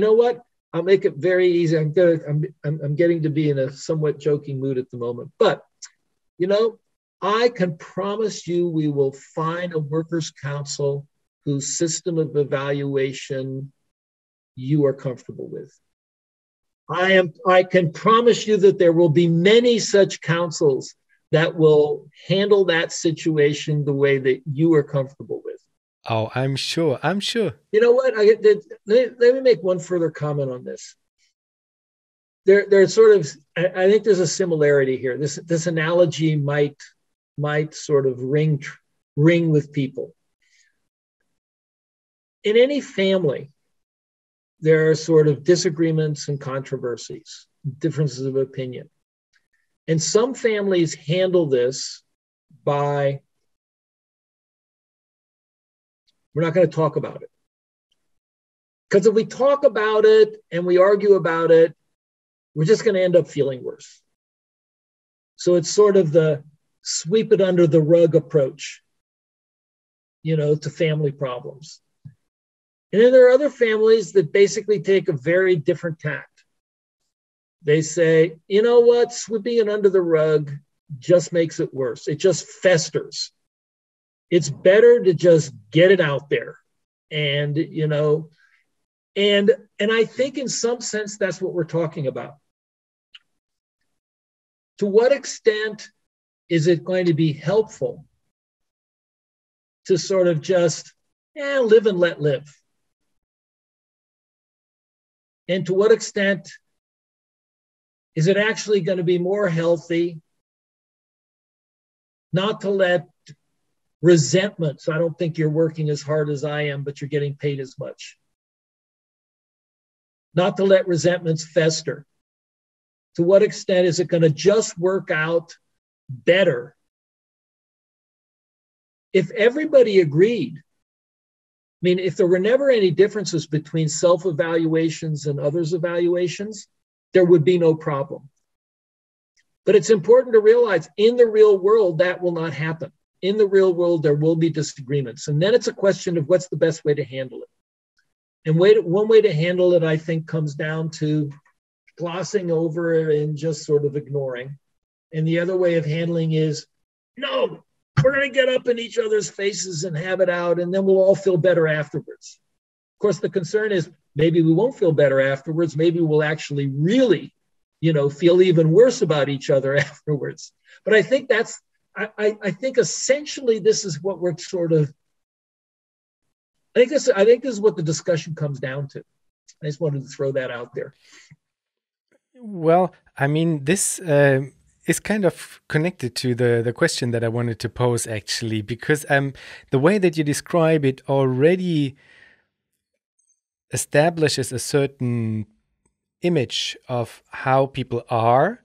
Speaker 2: I'll make it very easy. I'm getting to be in a somewhat joking mood at the moment, but, I can promise you we will find a workers' council whose system of evaluation you are comfortable with. I can promise you that there will be many such councils that will handle that situation the way that you are comfortable with.
Speaker 1: Oh, I'm sure.
Speaker 2: You know what? Let me make one further comment on this. There's sort of, I think there's a similarity here. This analogy might sort of ring with people. In any family, there are sort of disagreements and controversies, differences of opinion. And some families handle this by, we're not going to talk about it. Because if we talk about it and we argue about it, we're just going to end up feeling worse. So it's sort of the sweep it under the rug approach, to family problems. And then there are other families that basically take a very different tack. They say, you know what, sweeping it under the rug just makes it worse. It just festers. It's better to just get it out there. And, and I think in some sense, that's what we're talking about. To what extent is it going to be helpful to sort of just live and let live? And to what extent is it actually going to be more healthy not to let resentments, I don't think you're working as hard as I am, but you're getting paid as much. Not to let resentments fester. To what extent is it going to just work out better? If everybody agreed, I mean, if there were never any differences between self-evaluations and others' evaluations, there would be no problem. But it's important to realize in the real world, that will not happen. In the real world, there will be disagreements. And then it's a question of what's the best way to handle it. And one way to handle it, I think, comes down to glossing over and just sort of ignoring. And the other way of handling is, no, we're going to get up in each other's faces and have it out, and then we'll all feel better afterwards. Of course, the concern is maybe we won't feel better afterwards. Maybe we'll actually really, feel even worse about each other afterwards. But I think I think essentially this is what we're sort of, I think this is what the discussion comes down to. I just wanted to throw that out there.
Speaker 1: Well, I mean, this is kind of connected to the question that I wanted to pose, actually, because the way that you describe it already establishes a certain image of how people are,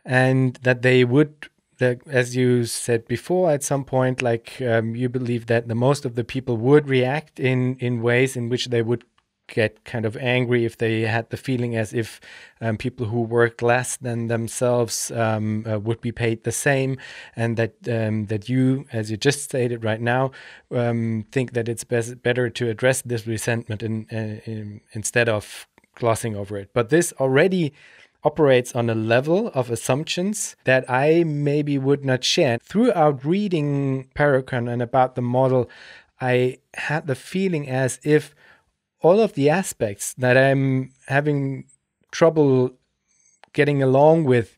Speaker 1: and that they would, as you said before, at some point, like you believe that the most of the people would react in ways in which they would get kind of angry if they had the feeling as if people who worked less than themselves would be paid the same, and that you, as you just stated right now, think that it's better to address this resentment instead of glossing over it. But this already operates on a level of assumptions that I maybe would not share. Throughout reading Parecon and about the model, I had the feeling as if all of the aspects that I'm having trouble getting along with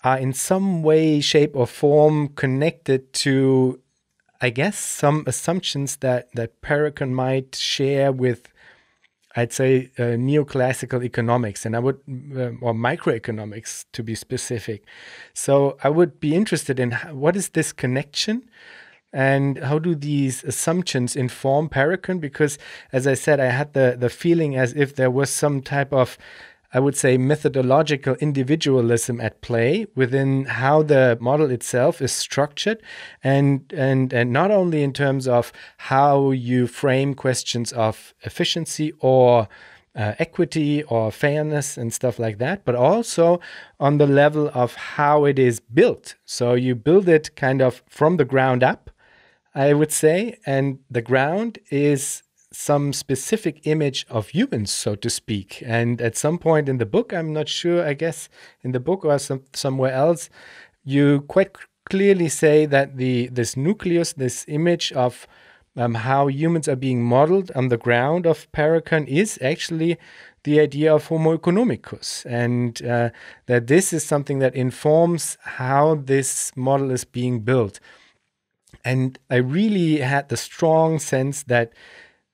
Speaker 1: are in some way, shape, or form connected to, I guess, some assumptions that Parecon might share with, I'd say, neoclassical economics, and or microeconomics to be specific. So I would be interested in what is this connection? And how do these assumptions inform Parecon? Because, as I said, I had the feeling as if there was some type of, I would say, methodological individualism at play within how the model itself is structured, and not only in terms of how you frame questions of efficiency or equity or fairness and stuff like that, but also on the level of how it is built. So you build it kind of from the ground up, I would say, and the ground is some specific image of humans, so to speak. And at some point in the book, I'm not sure, I guess in the book or somewhere else, you quite clearly say that this nucleus, this image of how humans are being modeled on the ground of Parecon is actually the idea of Homo economicus, and that this is something that informs how this model is being built. And I really had the strong sense that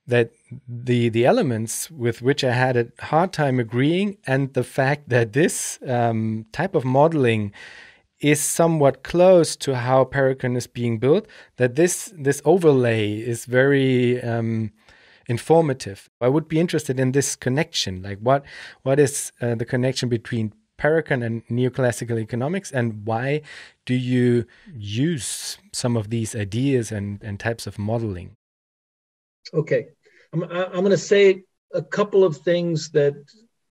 Speaker 1: the elements with which I had a hard time agreeing, and the fact that this type of modeling is somewhat close to how Parecon is being built, that this overlay is very informative. I would be interested in this connection. Like what is the connection between Parecon and neoclassical economics, and why do you use some of these ideas and types of modeling?
Speaker 2: Okay, I'm going to say a couple of things that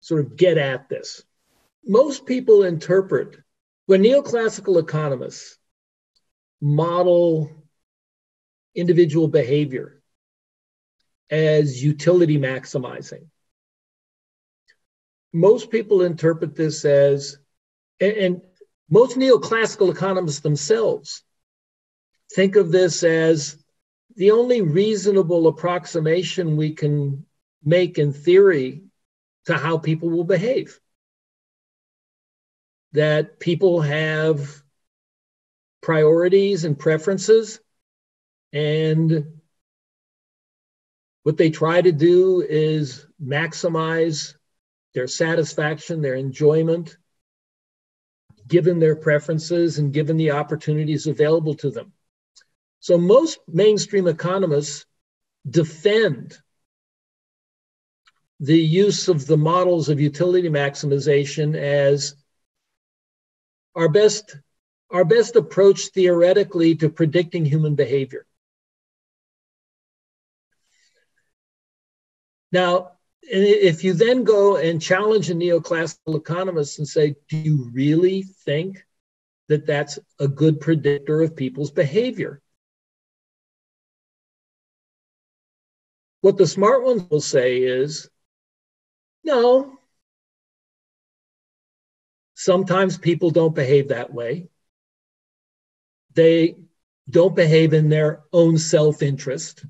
Speaker 2: sort of get at this. Most people interpret, when neoclassical economists model individual behavior as utility maximizing, most people interpret this as, and most neoclassical economists themselves think of this as the only reasonable approximation we can make in theory to how people will behave. That people have priorities and preferences, and what they try to do is maximize their satisfaction, their enjoyment, given their preferences and given the opportunities available to them. So most mainstream economists defend the use of the models of utility maximization as our best approach theoretically to predicting human behavior. Now, if you then go and challenge the neoclassical economists and say, do you really think that that's a good predictor of people's behavior? What the smart ones will say is, no. Sometimes people don't behave that way. They don't behave in their own self-interest,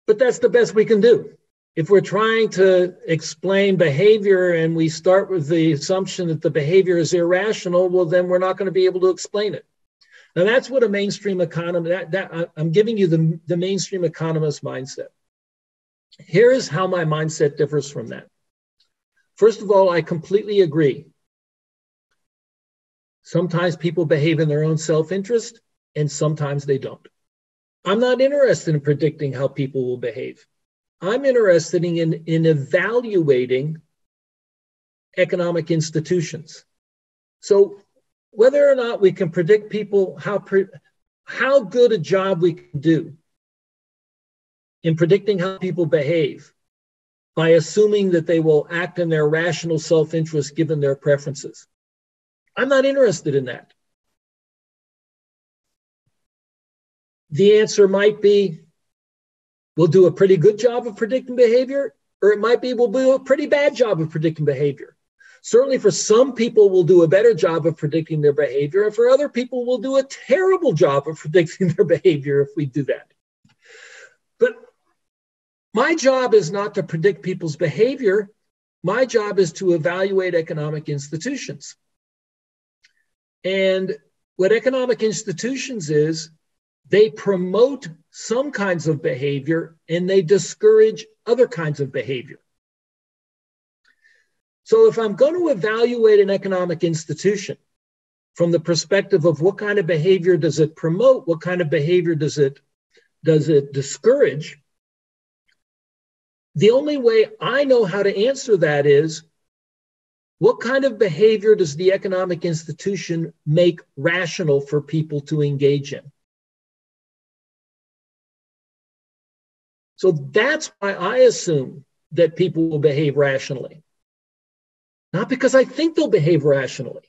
Speaker 2: but that's the best we can do. If we're trying to explain behavior and we start with the assumption that the behavior is irrational, well, then we're not going to be able to explain it. Now, that's what a mainstream economist, I'm giving you the mainstream economist mindset. Here is how my mindset differs from that. First of all, I completely agree. Sometimes people behave in their own self-interest, and sometimes they don't. I'm not interested in predicting how people will behave. I'm interested in evaluating economic institutions. So whether or not we can predict people, how good a job we can do in predicting how people behave by assuming that they will act in their rational self-interest given their preferences. I'm not interested in that. The answer might be, we'll do a pretty good job of predicting behavior, or it might be we'll do a pretty bad job of predicting behavior. Certainly for some people, we'll do a better job of predicting their behavior, and for other people, we'll do a terrible job of predicting their behavior if we do that. But my job is not to predict people's behavior. My job is to evaluate economic institutions. And what economic institutions is, they promote some kinds of behavior and they discourage other kinds of behavior. So if I'm going to evaluate an economic institution from the perspective of what kind of behavior does it promote, what kind of behavior does it discourage, the only way I know how to answer that is, what kind of behavior does the economic institution make rational for people to engage in? So that's why I assume that people will behave rationally. Not because I think they'll behave rationally,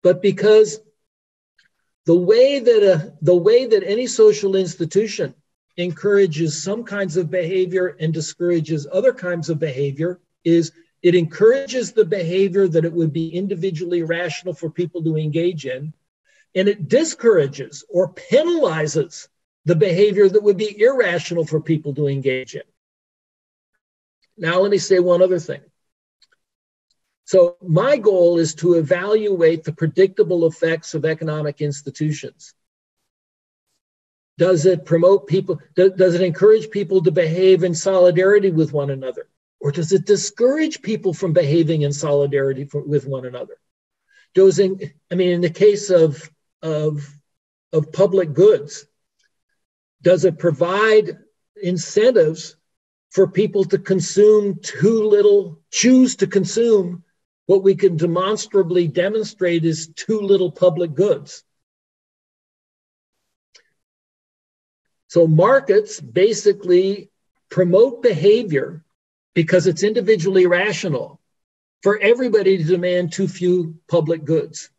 Speaker 2: but because the way that any social institution encourages some kinds of behavior and discourages other kinds of behavior is it encourages the behavior that it would be individually rational for people to engage in, and it discourages or penalizes the behavior that would be irrational for people to engage in. Now, let me say one other thing. So my goal is to evaluate the predictable effects of economic institutions. Does it promote people? Does it encourage people to behave in solidarity with one another? Or does it discourage people from behaving in solidarity with one another? In the case of public goods, does it provide incentives for people to consume too little, choose to consume what we can demonstrably demonstrate is too little public goods? So markets basically promote behavior because it's individually rational for everybody to demand too few public goods.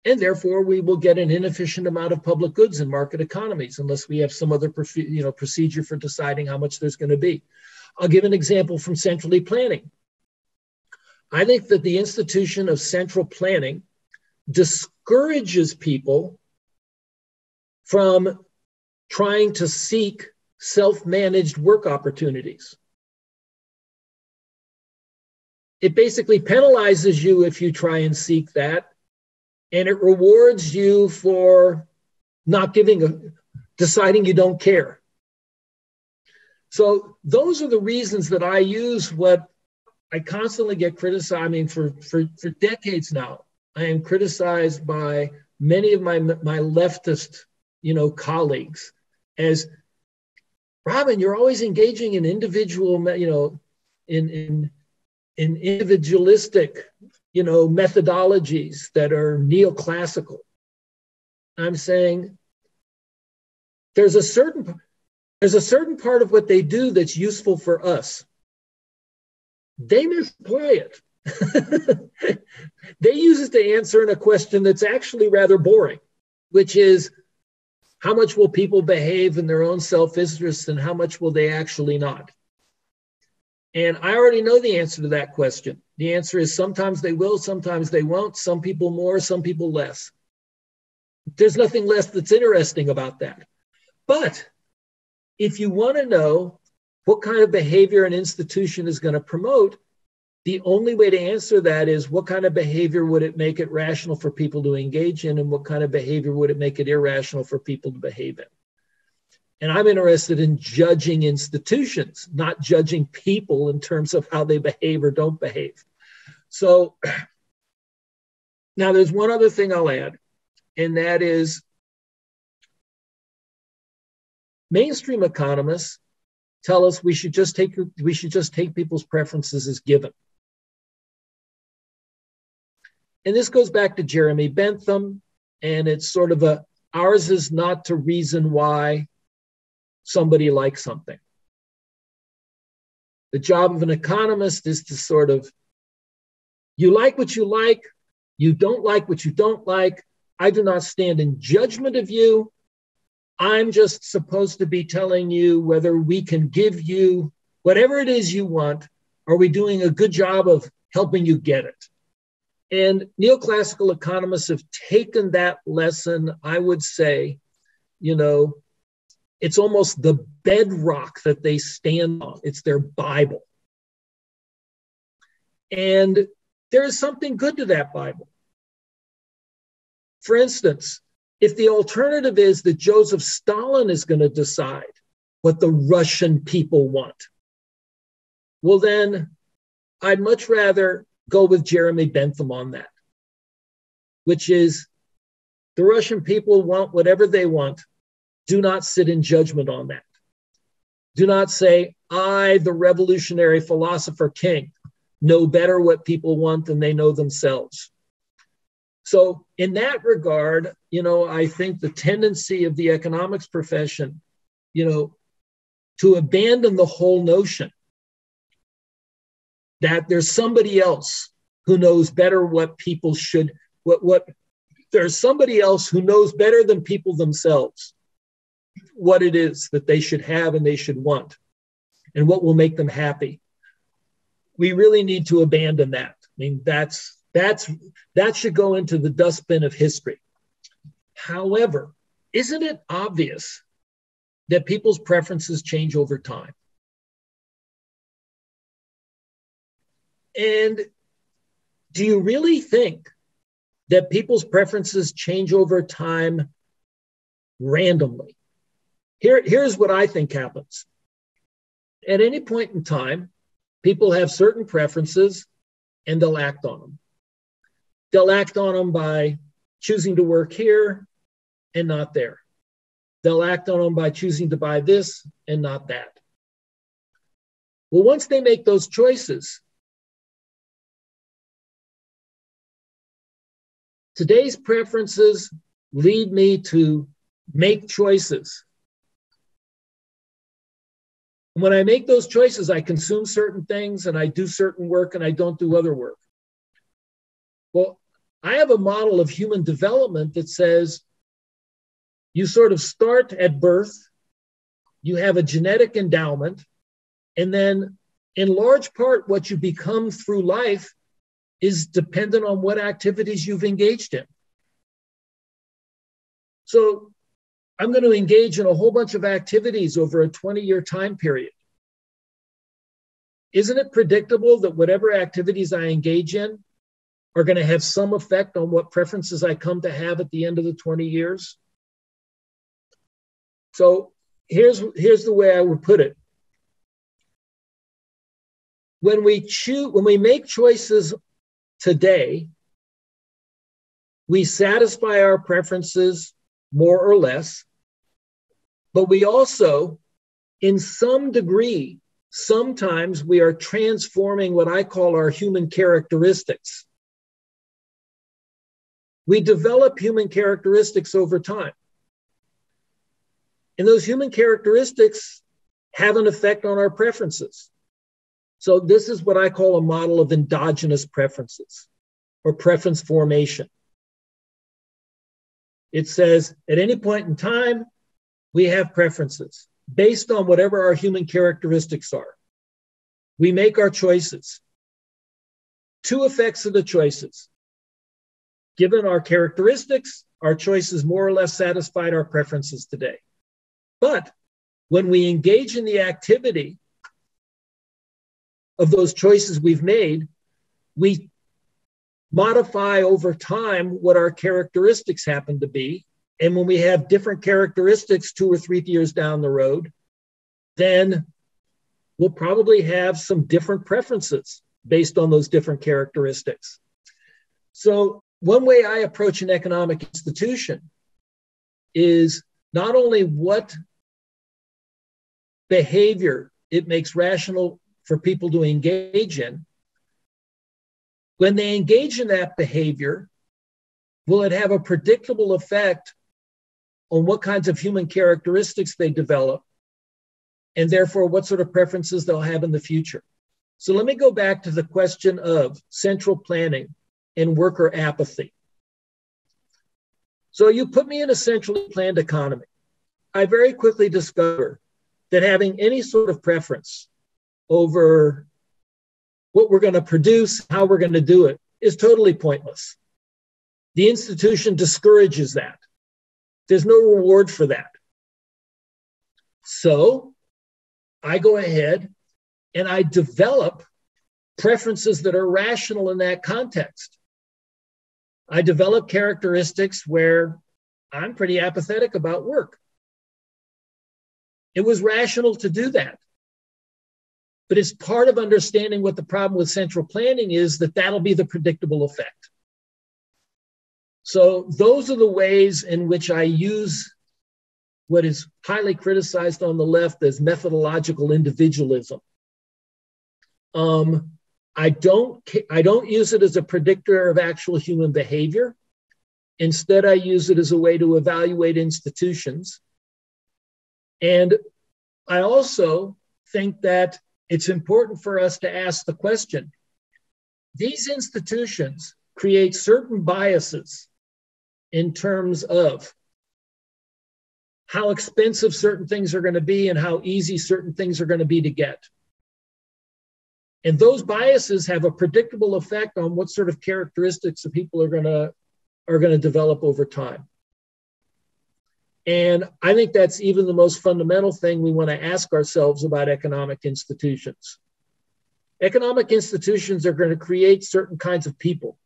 Speaker 2: And therefore, we will get an inefficient amount of public goods in market economies unless we have some other procedure for deciding how much there's going to be. I'll give an example from centrally planning. I think that the institution of central planning discourages people from trying to seek self-managed work opportunities. It basically penalizes you if you try and seek that, and it rewards you for not deciding you don't care. So those are the reasons that I use what I constantly get criticized. For decades now, I am criticized by many of my leftist, colleagues as, Robin, you're always engaging in individual, in individualistic, methodologies that are neoclassical. I'm saying there's a certain part of what they do that's useful for us. They misapply it. They use it to answer in a question that's actually rather boring, which is, how much will people behave in their own self-interest and how much will they actually not? And I already know the answer to that question. The answer is sometimes they will, sometimes they won't, some people more, some people less. There's nothing less that's interesting about that. But if you want to know what kind of behavior an institution is going to promote, the only way to answer that is what kind of behavior would it make it rational for people to engage in, and what kind of behavior would it make it irrational for people to behave in? And I'm interested in judging institutions, not judging people in terms of how they behave or don't behave. So now there's one other thing I'll add, and that is mainstream economists tell us we should just take people's preferences as given. And this goes back to Jeremy Bentham, and it's sort of ours is not to reason why somebody likes something. The job of an economist is to sort of, you like what you like, you don't like what you don't like. I do not stand in judgment of you. I'm just supposed to be telling you whether we can give you whatever it is you want. Are we doing a good job of helping you get it? And neoclassical economists have taken that lesson, I would say, it's almost the bedrock that they stand on. It's their Bible. And there is something good to that Bible. For instance, if the alternative is that Joseph Stalin is going to decide what the Russian people want, well, then I'd much rather go with Jeremy Bentham on that, which is the Russian people want whatever they want. Do not sit in judgment on that. Do not say, I, the revolutionary philosopher king, know better what people want than they know themselves. So in that regard, I think the tendency of the economics profession, to abandon the whole notion that there's somebody else who knows better what people should, there's somebody else who knows better than people themselves what it is that they should have and they should want and what will make them happy. We really need to abandon that. I mean, that should go into the dustbin of history. However, isn't it obvious that people's preferences change over time? And do you really think that people's preferences change over time randomly? Here's what I think happens. At any point in time, people have certain preferences and they'll act on them. They'll act on them by choosing to work here and not there. They'll act on them by choosing to buy this and not that. Well, once they make those choices, today's preferences lead me to make choices. When I make those choices, I consume certain things and I do certain work and I don't do other work. Well, I have a model of human development that says you sort of start at birth, you have a genetic endowment, and then in large part, what you become through life is dependent on what activities you've engaged in. So I'm going to engage in a whole bunch of activities over a 20-year time period. Isn't it predictable that whatever activities I engage in are going to have some effect on what preferences I come to have at the end of the 20 years? So here's the way I would put it. When we make choices today, we satisfy our preferences more or less, but we also, in some degree, sometimes we are transforming what I call our human characteristics. we develop human characteristics over time. And those human characteristics have an effect on our preferences. So this is what I call a model of endogenous preferences or preference formation. It says at any point in time, we have preferences based on whatever our human characteristics are. We make our choices. Two effects of the choices. Given our characteristics, our choices more or less satisfied our preferences today. But when we engage in the activity of those choices we've made, we modify over time what our characteristics happen to be. And when we have different characteristics 2 or 3 years down the road, then we'll probably have some different preferences based on those different characteristics. So one way I approach an economic institution is not only what behavior it makes rational for people to engage in. When they engage in that behavior, will it have a predictable effect on what kinds of human characteristics they develop, and therefore what sort of preferences they'll have in the future? So let me go back to the question of central planning and worker apathy. So you put me in a centrally planned economy. I very quickly discover that having any sort of preference over what we're going to produce, how we're going to do it, is totally pointless. The institution discourages that. There's no reward for that. So I go ahead and I develop preferences that are rational in that context. I develop characteristics where I'm pretty apathetic about work. It was rational to do that. But it's part of understanding what the problem with central planning is, that that'll be the predictable effect. So those are the ways in which I use what is highly criticized on the left as methodological individualism. I don't use it as a predictor of actual human behavior. Instead, I use it as a way to evaluate institutions. And I also think that it's important for us to ask the question, these institutions create certain biases in terms of how expensive certain things are going to be and how easy certain things are going to be to get. And those biases have a predictable effect on what sort of characteristics the people are going to develop over time. And I think that's even the most fundamental thing we want to ask ourselves about economic institutions. Economic institutions are going to create certain kinds of people.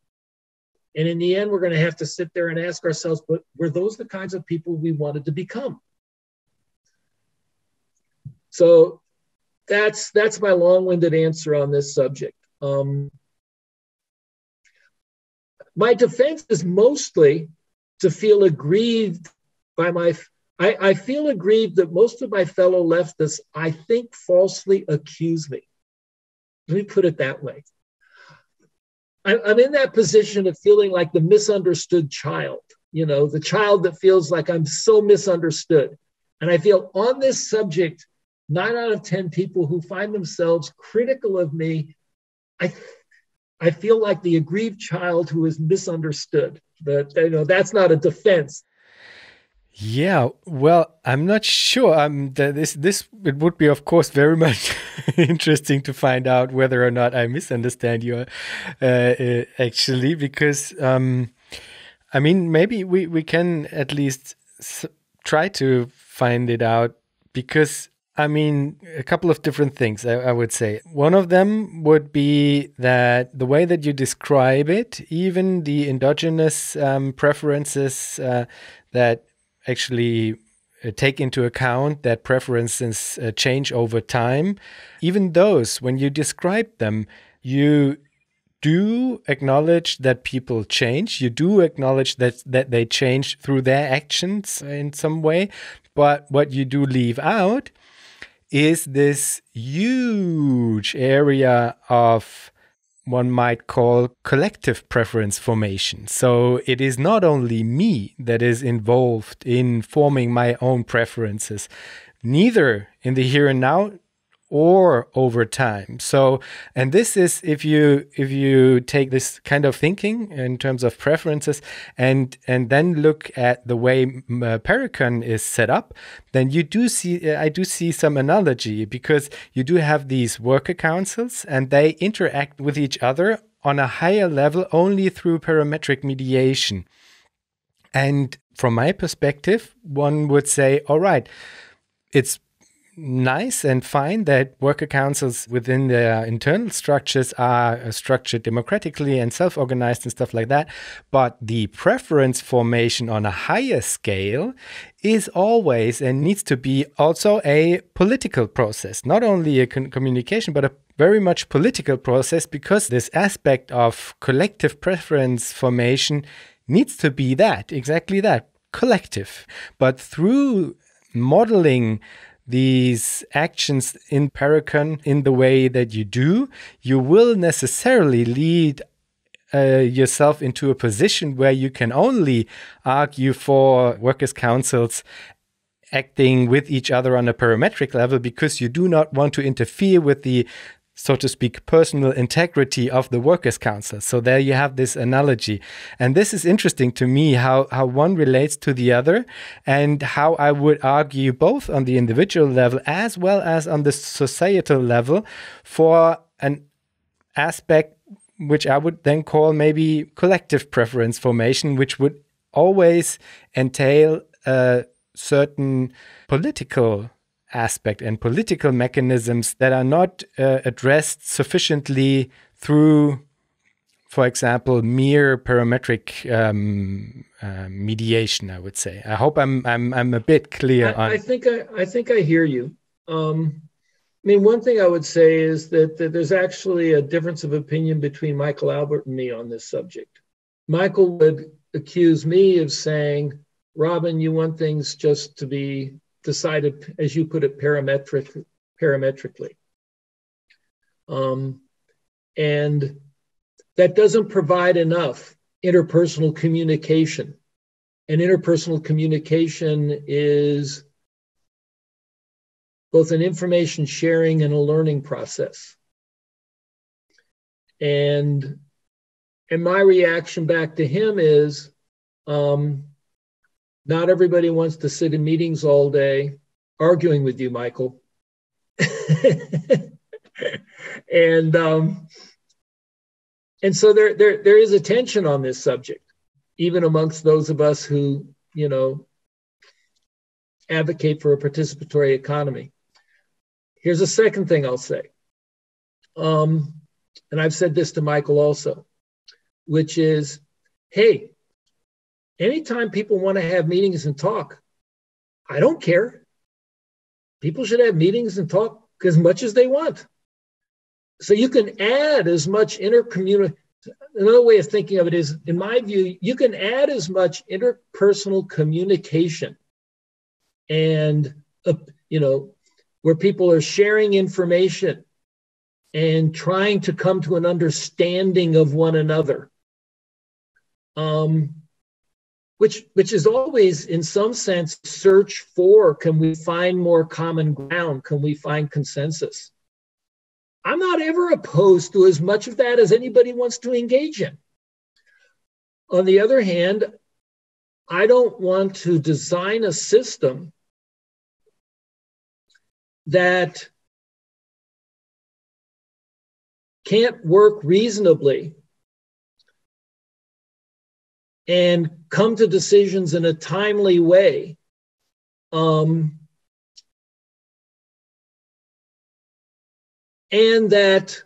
Speaker 2: And in the end, we're going to have to sit there and ask ourselves, but were those the kinds of people we wanted to become? So that's my long-winded answer on this subject. My defense is mostly to feel aggrieved by I feel aggrieved that most of my fellow leftists, I think, falsely accuse me. Let me put it that way. I'm in that position of feeling like the misunderstood child, the child that feels like I'm so misunderstood. And I feel on this subject, 9 out of 10 people who find themselves critical of me, I feel like the aggrieved child who is misunderstood. But that's not a defense.
Speaker 1: Yeah, well, I'm not sure. This it would be, of course, very much interesting to find out whether or not I misunderstand you, actually, because maybe we can at least try to find it out, because a couple of different things, I would say. One of them would be that the way that you describe it, even the endogenous preferences that actually take into account that preferences change over time, even those, when you describe them, you do acknowledge that people change. You do acknowledge that they change through their actions in some way. But what you do leave out is this huge area of one might call collective preference formation. So it is not only me that is involved in forming my own preferences, neither in the here and now or over time. So, and this is, if you take this kind of thinking in terms of preferences and then look at the way Pericon is set up, then I do see some analogy, because you do have these worker councils and they interact with each other on a higher level only through parametric mediation. And from my perspective, one would say, all right, it's nice and fine that worker councils within their internal structures are structured democratically and self-organized and stuff like that. But the preference formation on a higher scale is always and needs to be also a political process, not only a communication, but a very much political process, because this aspect of collective preference formation needs to be exactly that, collective. But through modeling these actions in Pericon in the way that you do, you will necessarily lead yourself into a position where you can only argue for workers' councils acting with each other on a parametric level, because you do not want to interfere with the, so to speak, personal integrity of the workers' council. So there you have this analogy. And this is interesting to me, how one relates to the other, and how I would argue both on the individual level as well as on the societal level for an aspect which I would then call maybe collective preference formation, which would always entail a certain political aspect and political mechanisms that are not addressed sufficiently through, for example, mere parametric mediation, I would say. I hope I'm a bit clear on.
Speaker 2: I think I hear you. I mean, one thing I would say is that there's actually a difference of opinion between Michael Albert and me on this subject. Michael would accuse me of saying, Robin, you want things just to be decided, as you put it, parametrically. And that doesn't provide enough interpersonal communication. And interpersonal communication is both an information sharing and a learning process. And my reaction back to him is, not everybody wants to sit in meetings all day arguing with you, Michael. and so there is a tension on this subject, even amongst those of us who, advocate for a participatory economy. Here's a second thing I'll say. And I've said this to Michael also, which is, hey, anytime people want to have meetings and talk, I don't care. People should have meetings and talk as much as they want. So you can add as much intercommunication. Another way of thinking of it is, in my view, you can add as much interpersonal communication and, where people are sharing information and trying to come to an understanding of one another. Which is always, in some sense, search for, can we find more common ground? Can we find consensus? I'm not ever opposed to as much of that as anybody wants to engage in. On the other hand, I don't want to design a system that can't work reasonably and come to decisions in a timely way, and that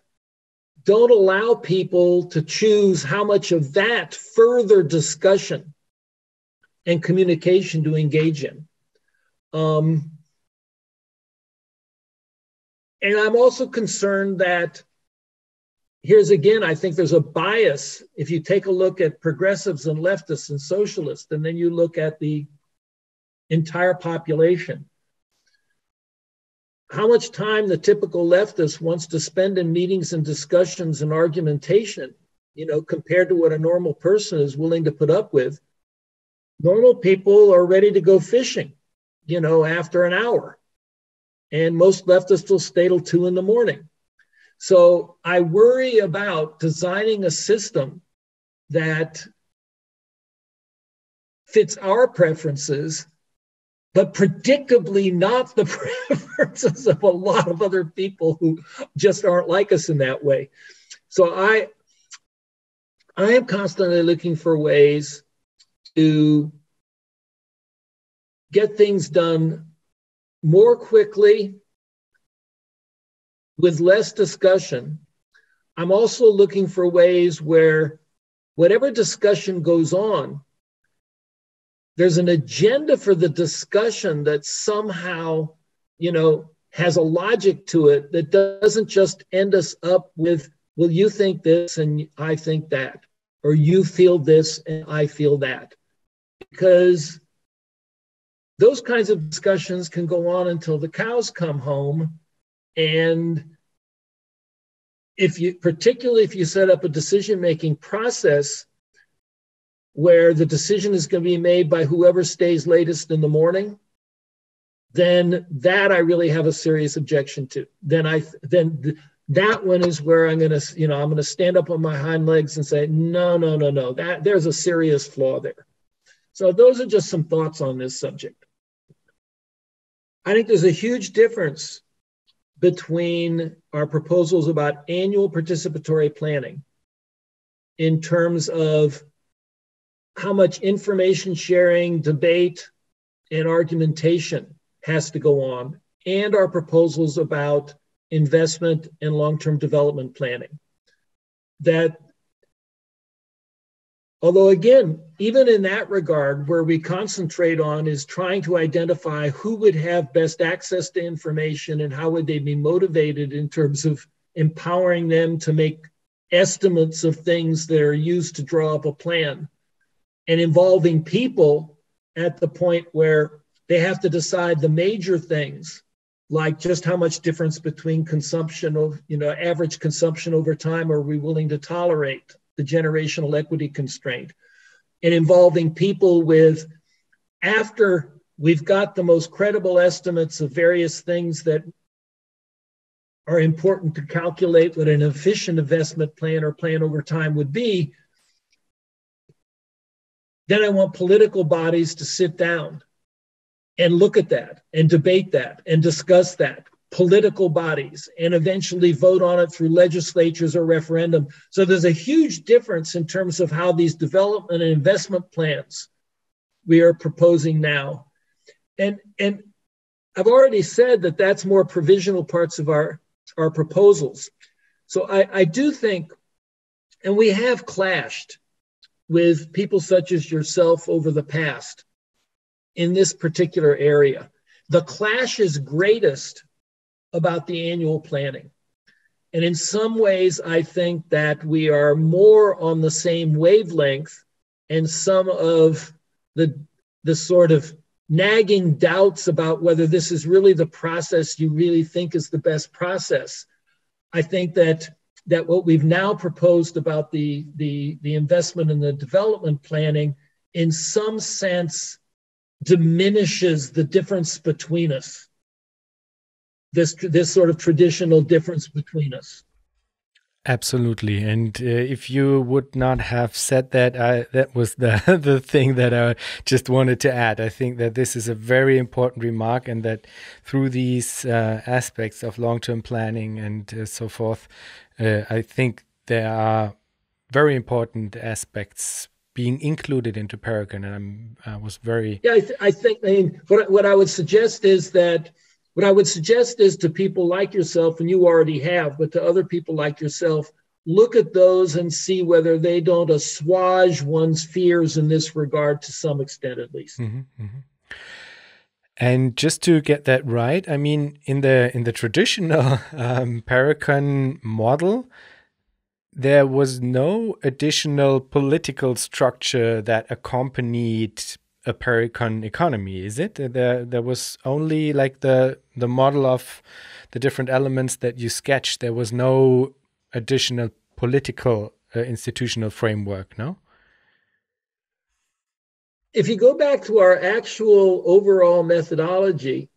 Speaker 2: don't allow people to choose how much of that further discussion and communication to engage in. And I'm also concerned that, here's again, I think there's a bias. If you take a look at progressives and leftists and socialists, and then you look at the entire population, how much time the typical leftist wants to spend in meetings and discussions and argumentation, compared to what a normal person is willing to put up with. Normal people are ready to go fishing, after an hour. And most leftists will stay till 2 a.m. So I worry about designing a system that fits our preferences, but predictably not the preferences of a lot of other people who just aren't like us in that way. So I am constantly looking for ways to get things done more quickly with less discussion. I'm also looking for ways where whatever discussion goes on, there's an agenda for the discussion that somehow, has a logic to it that doesn't just end us up with, well, you think this and I think that, or you feel this and I feel that. Because those kinds of discussions can go on until the cows come home. And particularly if you set up a decision-making process where the decision is going to be made by whoever stays latest in the morning, then that I really have a serious objection to. Then that one is where I'm going to stand up on my hind legs and say, no, that there's a serious flaw there. So those are just some thoughts on this subject. I think there's a huge difference between our proposals about annual participatory planning in terms of how much information sharing, debate, and argumentation has to go on, and our proposals about investment and long-term development planning. That, although again, even in that regard, where we concentrate on is trying to identify who would have best access to information and how would they be motivated in terms of empowering them to make estimates of things that are used to draw up a plan, and involving people at the point where they have to decide the major things, like just how much difference between consumption of, average consumption over time are we willing to tolerate, the generational equity constraint, and involving people with, after we've got the most credible estimates of various things that are important to calculate what an efficient investment plan or plan over time would be, then I want political bodies to sit down and look at that and debate that and discuss that, political bodies, and eventually vote on it through legislatures or referendum. So there's a huge difference in terms of how these development and investment plans we are proposing now. And I've already said that that's more provisional parts of our proposals. So I do think, and we have clashed with people such as yourself over the past in this particular area. The clash is greatest about the annual planning. And in some ways, I think that we are more on the same wavelength, and some of the sort of nagging doubts about whether this is really the process you really think is the best process. I think that what we've now proposed about the investment and the development planning, in some sense, diminishes the difference between us. This sort of traditional difference between us.
Speaker 1: Absolutely. And if you would not have said that, that was the thing that I just wanted to add. I think that this is a very important remark, and that through these aspects of long-term planning and so forth, I think there are very important aspects being included into Paragon. And I was very...
Speaker 2: Yeah, I think what I would suggest is that to people like yourself, and you already have, but to other people like yourself, look at those and see whether they don't assuage one's fears in this regard to some extent, at least.
Speaker 1: Mm-hmm, mm-hmm. And just to get that right, I mean, in the traditional Paragon model, there was no additional political structure that accompanied a Paracon economy, is it? There was only like the model of the different elements that you sketched. There was no additional political institutional framework, no?
Speaker 2: If you go back to our actual overall methodology,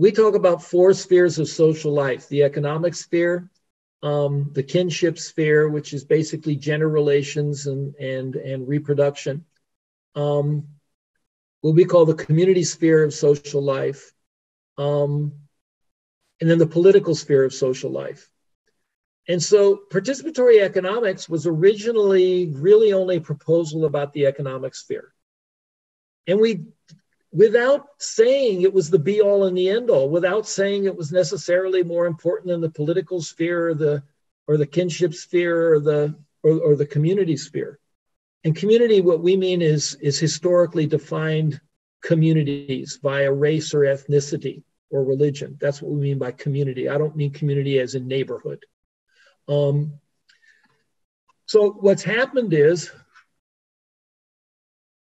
Speaker 2: we talk about four spheres of social life: the economic sphere, the kinship sphere, which is basically gender relations and reproduction, what we call the community sphere of social life, and then the political sphere of social life. And so participatory economics was originally really only a proposal about the economic sphere. And we, without saying it was the be all and the end all, without saying it was necessarily more important than the political sphere or the kinship sphere or the community sphere. And community, what we mean is historically defined communities via race or ethnicity or religion. That's what we mean by community. I don't mean community as in neighborhood. So what's happened is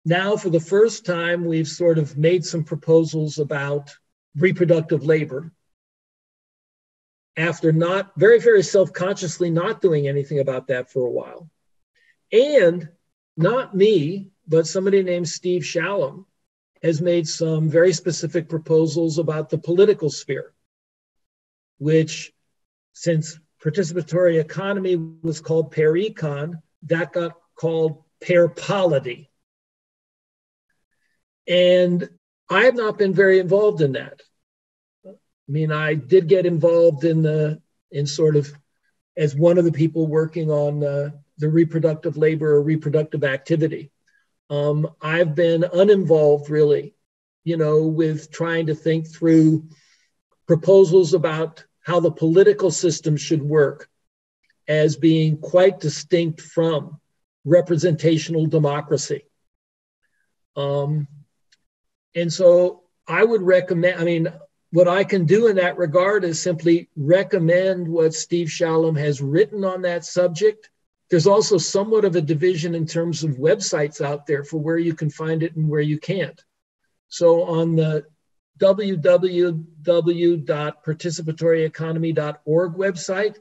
Speaker 2: now for the first time, we've sort of made some proposals about reproductive labor after not very, very self-consciously not doing anything about that for a while. And not me, but somebody named Steve Shalom has made some very specific proposals about the political sphere, which, since participatory economy was called Paricon, that got called Parpolity. And I have not been very involved in that. I mean, I did get involved in sort of as one of the people working on the reproductive labor or reproductive activity. I've been uninvolved really, with trying to think through proposals about how the political system should work as being quite distinct from representational democracy. And so I would recommend, what I can do in that regard is simply recommend what Steve Shalom has written on that subject. There's also somewhat of a division in terms of websites out there for where you can find it and where you can't. So on the www.participatoryeconomy.org website,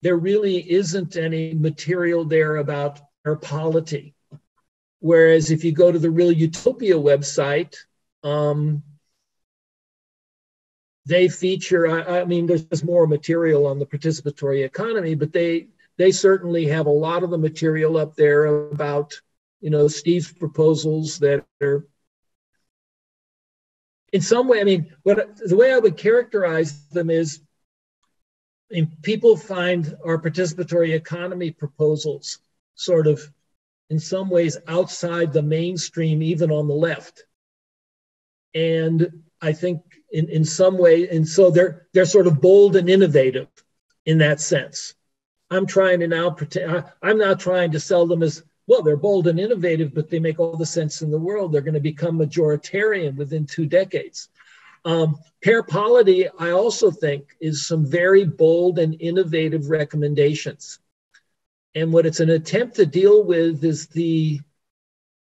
Speaker 2: there really isn't any material there about Parpolity. Whereas if you go to the Real Utopia website, they feature, there's more material on the participatory economy, but they certainly have a lot of the material up there about, Steve's proposals that are, in some way, the way I would characterize them is, people find our participatory economy proposals sort of, in some ways, outside the mainstream, even on the left. And I think in some way, and so they're sort of bold and innovative in that sense. I'm trying to now pretend, I'm not trying to sell them as, well, they're bold and innovative, but they make all the sense in the world. They're going to become majoritarian within 2 decades. Parpolity, I also think, is some very bold and innovative recommendations. And what it's an attempt to deal with is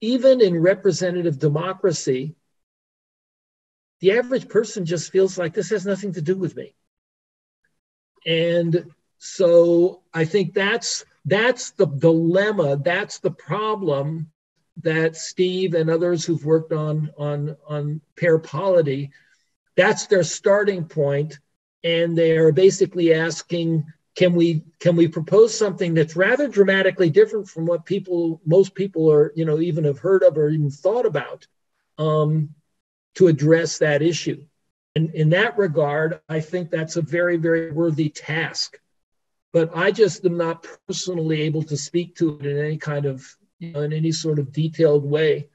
Speaker 2: even in representative democracy, the average person just feels like this has nothing to do with me. And so I think that's the dilemma, that's the problem that Steve and others who've worked on Parpolity, that's their starting point. And they are basically asking, can we propose something that's rather dramatically different from what most people are, even have heard of or even thought about, to address that issue. And in that regard, I think that's a very, very worthy task. But I just am not personally able to speak to it in any kind of, in any sort of detailed way.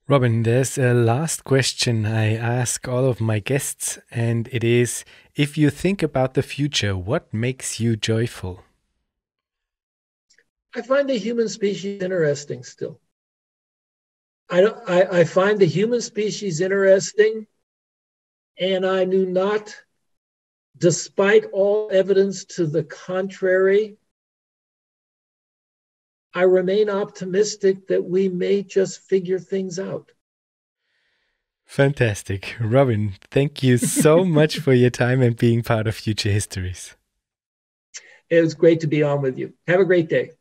Speaker 1: Robin, there's a last question I ask all of my guests, and it is, if you think about the future, what makes you joyful?
Speaker 2: I find the human species interesting still. I find the human species interesting, and I do not, despite all evidence to the contrary, I remain optimistic that we may just figure things out.
Speaker 1: Fantastic. Robin, thank you so much for your time and being part of Future Histories.
Speaker 2: It was great to be on with you. Have a great day.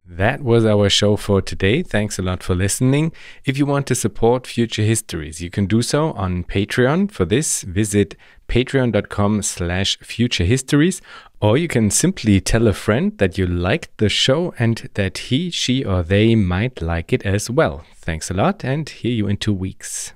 Speaker 1: That was our show for today. Thanks a lot for listening. If you want to support Future Histories, you can do so on Patreon. For this, visit patreon.com/futurehistories, or you can simply tell a friend that you liked the show and that he, she, or they might like it as well. Thanks a lot, and hear you in 2 weeks.